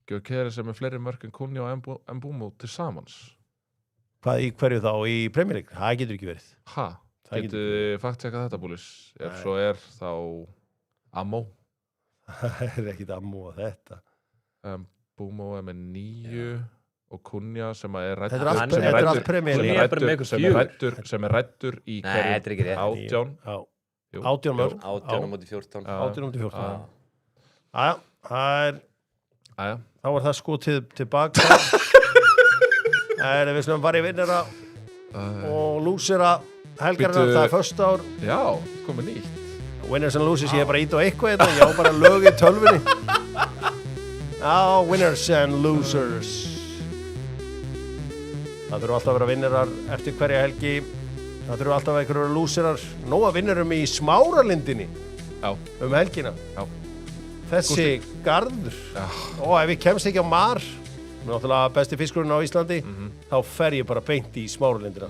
Gyökeres sem fleiri mörk en Kunni og Mbeumo til samans. Hvað í hverju þá? Í Premier League? Það getur ekki verið. Getur þið fakt-checkað þetta, Búlis? Ef svo er, þá Ammo. Það er ekkit Ammo að þetta. Mbeumo er með 9 og Kunja sem er rættur. Þetta er allt Premier League. Sem er rættur í hverju. Nei, þetta er ekki rétt. 18. 18 mörg. 18 á móti 14. 18 á móti 14. Æja, það er... Þá var það skotið tilbaka. Við slumum bara í vinnera og lúsera helgarnar, það er första ár. Já, komið nýtt. Winners and losers, ég er bara ít á eitthvað þetta, ég á bara lög í tölvunni. Já, winners and losers. Það þurfa alltaf að vera vinnerar eftir hverja helgi. Það þurfa alltaf að vera einhverjum lúserar. Nóa vinnerum í Smáralindinni helgina. Já. Þessi garður. Og ef ég kemst ekki á Mar, náttúrulega besti fiskurinn á Íslandi, þá fer ég bara beint í Smáralindina.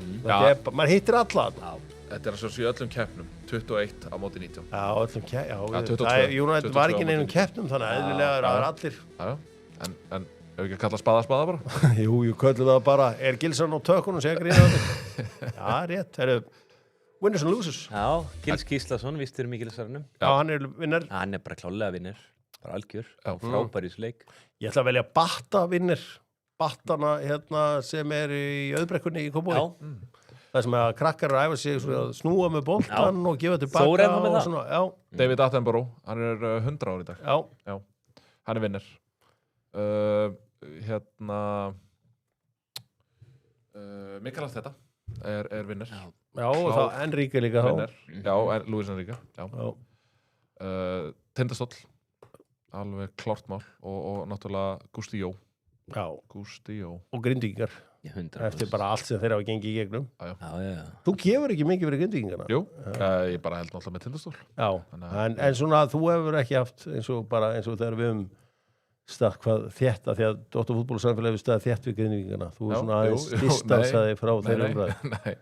Man hittir alla þarna. Þetta er að svo í öllum keppnum, 21 á móti 19. Já, öllum keppnum. 22. United var ekki neinum keppnum, þannig að eðlilega það er allir. En ef ekki að kalla spaða bara? Jú, köllum það bara. Er Gilsson á tökunum, segja grínaði? Já, rétt. Það eru winners and losers. Já, Gils Gíslason, vístur Mikilsarnum. Já, hann er vinner. Hann er bara klálega vinner. Bara algjör. Frábær í sleik. Ég ætla að velja Batta vinner. Battana sem er í Auðbrekkunni í Kópavogi. Já. Það sem að krakkar ræfa sig að snúa með boltan og gefa tilbaka. Þór er það með það. Já. David Attenborough, hann er 100 ára í dag. Já. Hann er vinner. Mikael Arteta er vinner. Já, og þá Enrique líka þá. Já, Luis Enrique. Tindastóll, alveg klárt mál og náttúrulega Gústi Jó. Já. Gústi Jó. Og Grindvíkingar. Eftir bara allt sem þeir hafa gengið í gegnum. Já. Þú gefur ekki mikið fyrir Grindvíkingana. Jú, ég bara held náttúrulega með Tindastól. Já, en svona þú hefur ekki haft eins og þegar við stakk hvað þétt að því að Dóttar fútbolsamfélag hefur staðið þétt við Grindvíkingana. Þú er svona aðeins distansaði frá þeirra umræði. Nei.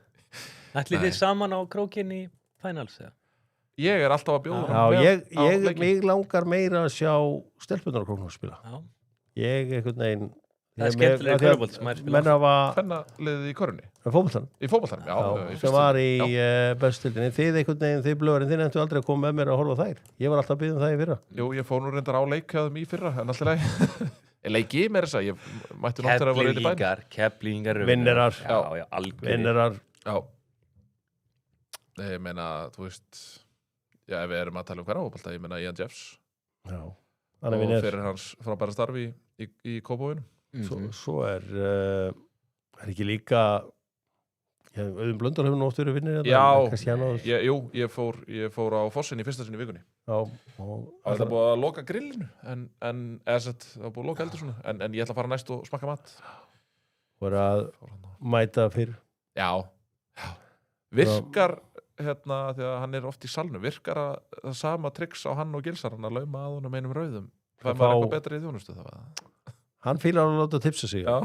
Ætlið þið saman á krókinn í finals, eða? Ég er alltaf að bjóða Já, mig langar meira að sjá stelpunar á króknum að spila. Já. Ég einhvern veginn Það er skemmtilega körfubolt sem maður spila. Menn hafa... Fennaliðið í körunni? Fótboltanum? Í fótboltanum, já. Sem var í bestildinni. Þið einhvern veginn, þið blöðurinn, þið nefntu aldrei að koma með mér að horfa þær. Ég var alltaf að biðja það í fyrra. Jú, ég fór nú reyndar á leikjaðum í fyrra, en alltaf leik. Leiki mér þess að ég mætti náttúrulega að vera í bæn. Keflingar. Vinnerar. Já, algjörði. Vinnerar. Já. Ég meina, þú veist, já, ef við erum að tala hverja fótbolta, ég meina Ian Jeffs. Já. Og fyrir hans frábæra starfi í Kópavoginum. Svo er ekki líka Auðun Blöndal hefur nú oft verið vinnir. Já, ég fór á Fossin í fyrsta sinni í vikunni. Já. Það er búið að loka grillinu það er búið að loka eldur svona en ég ætla að fara næst og smakka mat. Voru að mæta fyrr. Já. Virkar því að hann er oft í salnum, virkar það sama tricks á hann og Gilsar, hann að lauma að honum einum rauðum. Það er maður eitthvað betri í þjónustu það var. Hann fílar að láta tipsa sig. Já.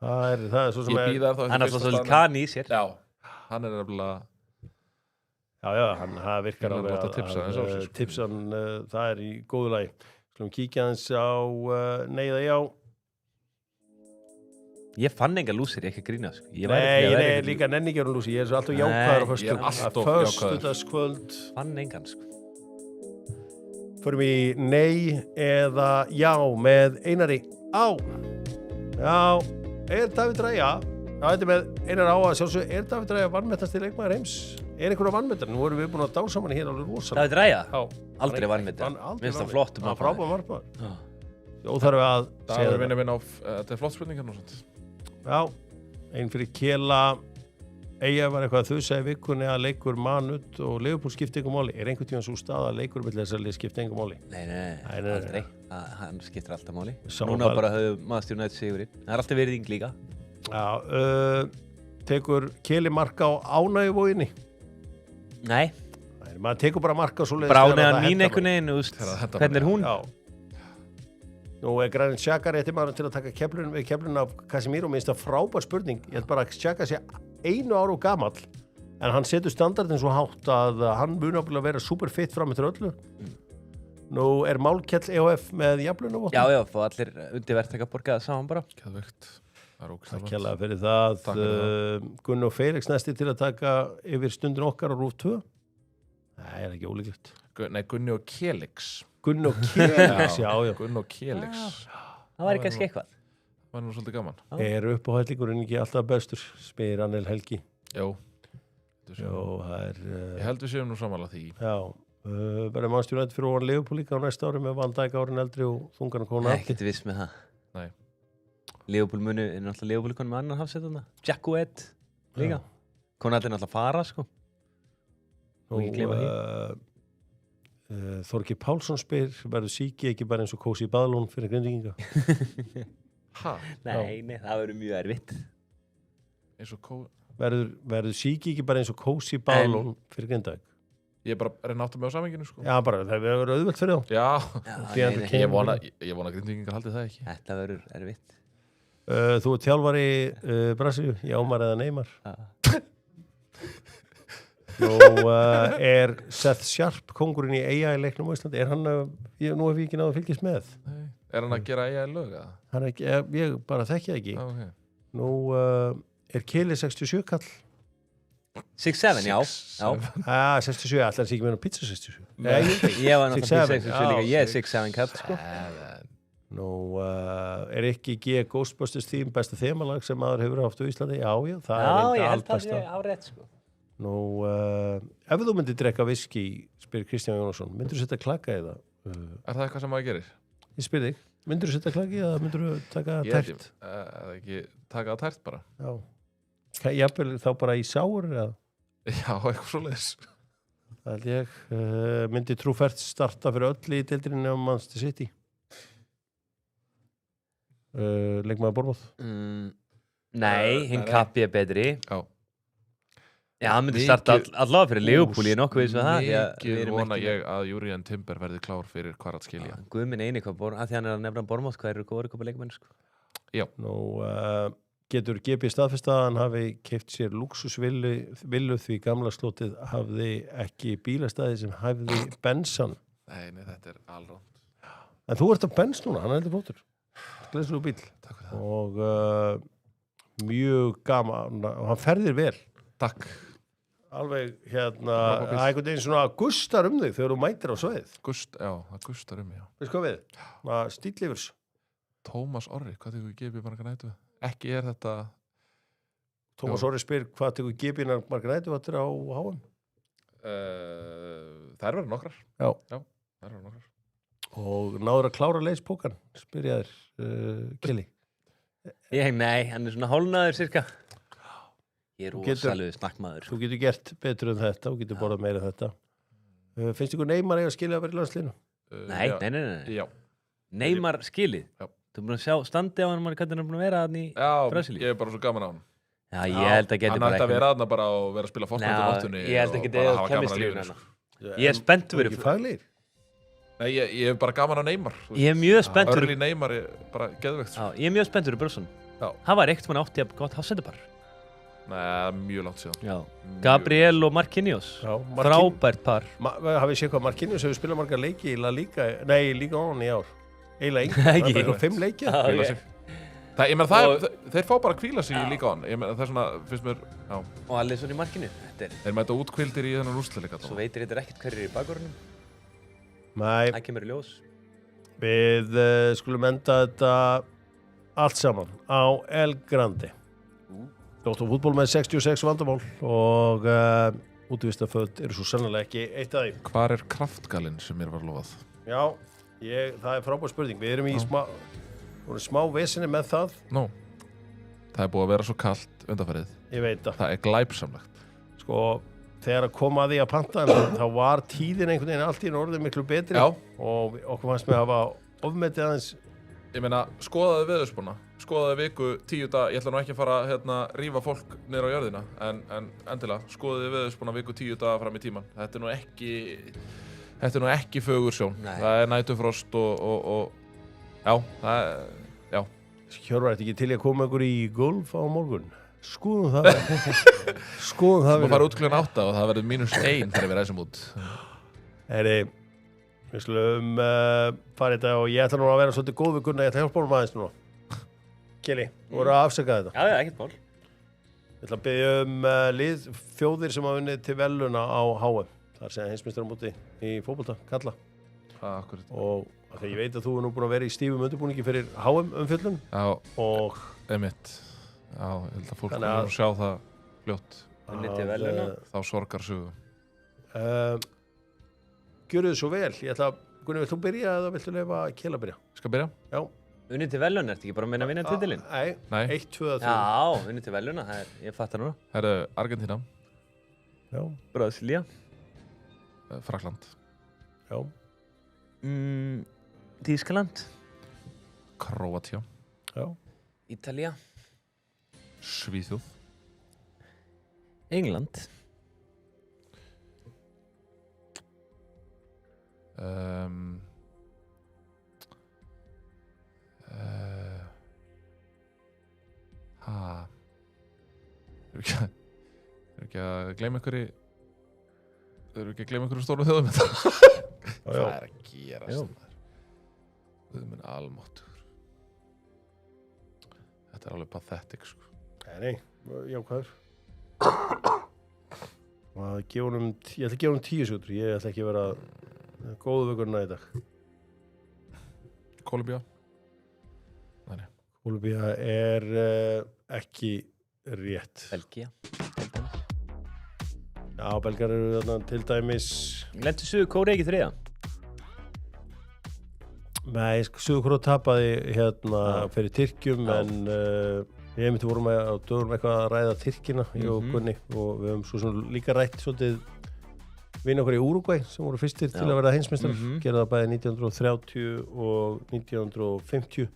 Það er svo sem hann er svolítið kan í sér. Já, hann er nefnilega... Já, hann virkar alveg að tipsan, það er í góðu lagi. Skulum kíkja hans á neyða já. Ég fann enga lúsir, ég ekki grína. Nei, líka nenni ekki að lúsi. Ég er svo alltaf jákvæður á föstu. Ég er alltaf jákvæður. Föstudagskvöld. Fann engan, förum í nei eða já með Einari á. Já, Davíð Ræja? Já, þetta með Einar á að sjálfsög, Davíð Ræja vanmetnasti leikmaður heims? Einhverja vanmetar? Nú erum við búin að dá saman hér alveg rosalega. Davíð Ræja? Já. Aldrei vanmetar. Minnst það flott frábær markmaður. Jó, þarf að Það er vinna á, þetta flott spurningar nú svona. Já, einn fyrir Kela. Eyja var eitthvað að þusa í vikunni að leikur Manut og Liverpool skipti engum máli. Einhvern tímann svo stað að leikur milli þessar lið skipti engum máli? Nei, aldrei. Hann skiptir alltaf máli. Sá Núna bara höfðu Manchester United sigurinn. Það er alltaf virðing líka. Já, tekur Keli marka á ánægjuvóginni? Nei. Maður tekur bara marka svo leiðist. Brániðan mín einhvern veginn, hvernig er hún? Já. Nú er Granit Xhaka rétti maður til að taka keflun af Casemiro, minnst það frábær spurning. Ég held bara að Xhaka sé 1 ára og gamall, en hann setur standardin svo hátt að hann mun ábyggilega vera super fit fram eftir öllu. Nú er Málkell EHF með jafnlaunavottum. Já, fá allir undir verktaka borgaða saman bara. Geðveikt. Það er ógeðslega Takk hérlega fyrir það. Takk fyrir það. Gunni og Felix næsti til að taka yfir stundin okkar á RÚV 2. Nei, er ekki ólíklegt. Nei, Gunni og Kelix. Gunni og Kelix, já. Gunni og Kelix. Það var kannski eitthvað. Það var nú svolítið gaman. Er uppáhællingurinn ekki alltaf bestur, spyr Annel Helgi. Jó. Jó, það er... Ég held við séum nú samanlega því. Já. Verður Manchester United fyrir ofan Liverpool líka á næsta ári með Van Dijk árin eldri og þungan að koma Ekkert viss með það. Nei. Liverpool munu, er náttúrulega Liverpool konum með annan hafsetuna. Jack og Ed líka. Konarnir náttúrulega fara, sko. Og ég gleyma því. Þorki Pálsson spyr, verður Síki ekki bara eins og Kósi Badalón fyrir Grindvíkinga? Nei, það verður mjög erfitt. Eins og Verður Síki ekki bara eins og Kósi Badalón fyrir Grindvík? Ég er bara að reyna átt með á samenginu, sko. Já, bara, það verður auðvelt fyrir þá. Já. Ég vona að Grindvíkingar haldi það ekki. Þetta verður erfitt. Þú ert þjálfari Brasilíu, Jámar eða Neymar? Nú er Seth Sharp kongurinn í AI leiknum á Íslandi, er hann nú hef ég ekki náðu að fylgjast með. Nei. Er hann að gera AI lög, eða? Hann er ekki, ég bara þekki það ekki. Okay. Nú er Keli 67 kall. 6-7, já. 67, alltaf sé ekki með pizza 67. Ég var náttúrulega 67 líka, ég er 6-7 kall, sko. Nú er ekki G Ghostbusters Theme besta þemalag sem maður hefur haft á Íslandi? Já, það er ég held að það er árétt, sko. Nú, ef þú myndir drekka viski, spyr Kristján Jónasson, myndir þú setja klaka í það? Er það eitthvað sem maður gerir? Ég spyr þig, myndir þú setja klaka í það eða myndir þú taka tært? Eða ekki taka það tært bara. Já. Jafnvel þá bara í sáur eða? Já, eitthvað svoleiðis. Það held ég. Myndi Trúfert starta fyrir öll í deildinni á Manchester City? Leikmaður Bournemouth? Nei, hinn Kappi er betri. Já. Já, hann myndi starta allavega fyrir Liverpool í nokkuð eins og það. Mikið vona ég að Júrian Timber verði klár fyrir Kvaratskhelia. Guðminn eini hvað, að því hann er að nefna Bournemouth, hvað eru góður eitthvað leikmenn, sko? Já. Nú, getur GB staðfest að hann hafi keypt sér luxusvillu því gamla slótið hafði ekki bílastæði sem hafði bensan. Nei, þetta er alránt. En þú ert á bens núna, hann er heldur flottur. Gleðslugur bíl. Takk fyrir það. Og mjög gaman, og hann ferðir vel. Takk. Alveg einhvern veginn svona gustar þig þegar þú mætir á sveið. Það gustar já. Veist hvað við? Stíllifurs. Tómas Orri, hvað tekur GB marga nætu? Ekki er þetta... Tómas Orri spyr, hvað tekur GB marga nætu á HM? Það verður nokkrar. Já, það verður nokkrar. Og náður að klára leispókan, spyr ég þér, Kili. Nei, hann er svona hálnaður cirka. Ég er rosalegu snakkmaður. Þú getur gert betur en þetta og getur borðað meira en þetta. Finnst ykkur Neymar eiga skilið að vera í landslinu? Nei. Já. Neymar skilið? Já. Þú er búin að sjá standi á hann, hvernig hann er búin að vera hann í Brasilíu? Já, ég er bara svo gaman á hann. Já, ég held að geta bara hann ætti að vera aðna bara og vera að spila fótbolta á nóttunni. Ég held ekki að kemistríun hann. Ég er spennt fyrir. Ekki faglegir? Nei, ég er bara gaman á Neymar. Ég er mjög spennt fyrir. Early Neymar er bara geðveikt. Já, ég er mjög spennt fyrir Brösson. Já. Það var ekkert mann átti að gott hafsendapar. Nei, mjög langt síðan. Já. Gabriel og Marquinhos. Já, frábært par. Hafið séð hvað Marquinhos hefur spilað margar leiki í La Liga, nei, Liga On í ár. Eiginlega engan. Það er bara 5 leikja. Þeir fá bara að hvíla sig í Liga On. Það er svona, finnst mér, já. Og Alisson í markinu. Þeir mæta útkvildir í þennan úrslitaleik. Svo veitir þetta ekkert hverjir í bakvörðunum. Nei, Það kemur í ljós. við skulum enda þetta allt saman á El Grande. Dóttor fútból með 66 vandamál og útivistaföld eru svo sannlega ekki eitt af því. Hvar er kraftgalinn sem mér var lofað? Já, það er frábær spurning. Við erum í smá vesinni með það. Nó, það er búið að vera svo kalt undanferðið. Ég veit það. Það er glæpsamlegt. Sko, þegar að koma að því að panta þá var tíðin einhvern veginn allt í orðið miklu betri. Já. Og okkur fannst við að hafa ofmetið aðeins. Ég meina, skoðaðu veðurspána. Skoðaðu viku 10 daga. Ég ætla nú ekki að fara rífa fólk niður á jörðina. En endilega, skoðaðu veðurspána viku 10 daga fram í tíman. Þetta er nú ekki fögur sjón. Nei. Það er nætufrost og já, það er, já. Hjörvar, ertu ekki til að koma ykkur í golf á morgun? Skoðum það. Skoðum það. Það fara út klukkan 8 og það verður -1 þegar við reisum út. Heyri, við slum fara þetta og ég ætla nú að vera svolítið góð við Gunnar. Ég ætla að hjálpa honum aðeins núna. Keli, voru að afsaka þetta. Já, ekkert mál. Ég ætla að biðja lið þjóðir sem hafa unnið til veluna á HM. Það er segja heimsmeistaramóti í fótbolta, kalla. Akkurat. Og þegar ég veit að þú er nú búin að vera í stífum undirbúningi fyrir HM umfjöllun. Já, Og einmitt. Já, ég held að fólk Þannig verður að sjá það fljótt. Unnið til verðlauna. Þá sorgarsögu. Gjörðu þið svo vel. Ég ætla að, Gunni, vilt þú byrja eða viltu leyfa Kela að byrja? Skal byrja? Já. Unnið til verðlauna, ertu ekki bara að minna að vinna titilinn? Nei, Nei. 1, 2, 3. Já, unnið til verðlauna, ég fattar núna. Herðu, Argentína, Já, Brasilia. Frakland, já, Þýskaland. Króatía, já. Ítalía. Svíþjóð, England. Eru ekki að gleyma einhverju stóru þjóðum þetta? Já. Það er að gerast Já. maður. Guð minn almáttugur. Þetta er alveg pathetic sko. Nei, jákvæður. Og ég ætla að gefa honum 10 sekúndur. Ég ætla ekki að vera góðu vögurna í dag. Kólumbía? Nei. Kólumbía er ekki rétt. Belgía. Já, belgar eru þarna til dæmis. Lentu Suður Kórea ekki þriða? Nei, Suður-Kórea tapaði fyrir Tyrkjum, Já. en við einmitt vorum á dögunum eitthvað að ræða Tyrkina í og Gunni, og við höfum svo líka rætt svolítið vinna okkar í Úrúgvæ sem voru fyrstir til að verða heimsmeistarar. Gerða það bæði 1930 og 1950.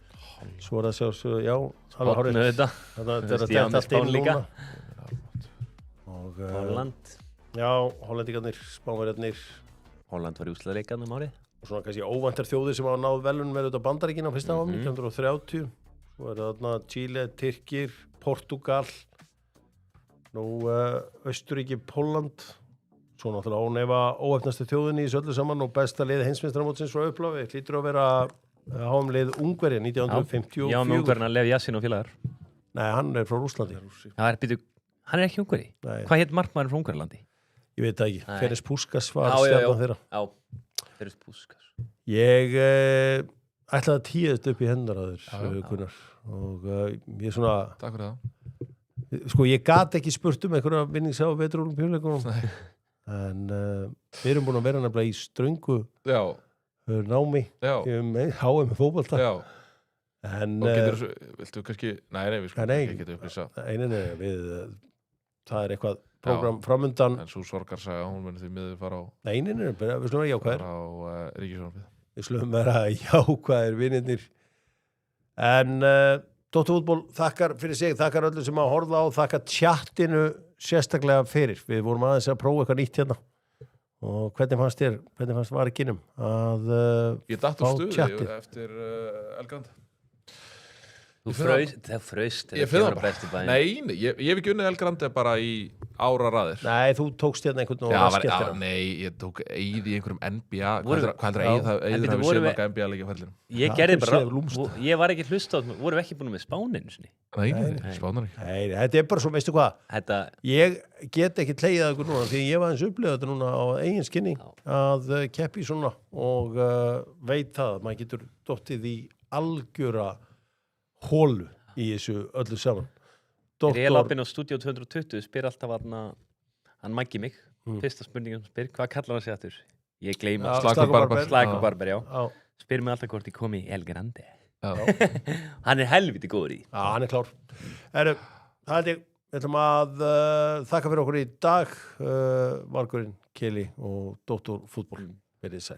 Svo var það sjálfsög, já, alveg hárrétt. Þetta. Þetta er Stíðan allt inn Spán líka. núna. Og Holland. já, hollendingarnir, Spánverjarnir Holland var í úrslitaleikanum árið. og svona kannski óvæntar þjóðir sem hafa náð velun með þetta Bandaríkin á fyrsta áfram 1930. Svo er þarna Chile, Tyrkir, Portugal, nú Austurríki, Pólland. Svo náttúrulega óneifa óefnastu þjóðinni í þessu öllu saman og besta lið heimsmeistaramótsins frá upphafi hlýtur að vera HM-lið Ungverja 1954. Já, með Ungverjana Lev Yassin og félagar. Nei, hann er frá Rússlandi. Hann er ekki Ungveri. Nei, Hvað hétt markmaðurinn frá Ungverjalandi? ég veit það ekki. Nei. Ferenc Puskas var Já, já, já. stjarnan þeirra. Já, Ferenc Puskas. Ég ætlaði að tíu þetta upp í hendur að Já, þér, Gunnar. Og ég er svona, Takk fyrir það. sko ég gat ekki spurt um einhverja vinningsá vetur-ólympíuleikunum. Nei. En við erum búin að vera nefnilega í ströngu Já, námi já, HM fótbolta. já. En Og viltu kannski, nei, við skulum Nei. ekki geta upplýsa. einin það er eitthvað prógram framundan. En svo sorgarsaga, hún muni því miður fara á, Einin við slumum vera jákvæðir. Ríkisjónfið. Við slumum vera jákvæðir vinirnir. En Dóttarfútból þakkar fyrir sig, þakkar öllu sem að horfa á, þakkar tjattinu sérstaklega fyrir. Við vorum aðeins að prófa eitthvað nýtt hérna. Og hvernig fannst Varikinum að Ég datt fá úr stuði tjattið? eftir Elgrand. Það fröst Ég finn það bara. Nei, ég hef ekki unnið El Grande bara í ára raðir. Nei, þú tókst hérna einhvern og skemmtir hann. Nei, ég tók Eið í einhverjum NBA. Voru- Hvað heldur Eið En hafi voru séð við- marga NBA leikja á ferlinum? Ég Já, gerði þú bara, segir lúmst. ég var ekki hlusta á þetta, vorum við ekki búin með spáninu sinni. Nei, spánar ekki. Nei, þetta er bara svo, veistu hvað? Þetta, Ég get ekki tlegið ykkur núna því ég var eins upplegað þetta núna á eigin skinni að keppi svona og veit það að maður getur dottið í algjöra hólu í þessu öllu saman. er ég lappinn á Studio 220, spyr alltaf hann mæggi mig, fyrsta spurningum spyr, hvað kallar hann sig aftur? Ég gleyma, Já, Slakur Barber. Slakur Barber, já. Já, Spyr mig alltaf hvort ég komi í El Grande. Já. Hann er helviti góður í. já, hann er klár. Það held ég, við ætlum að þakka fyrir okkur í dag, Valgurinn, Keli og Dóttor Fútból. Verið sæl.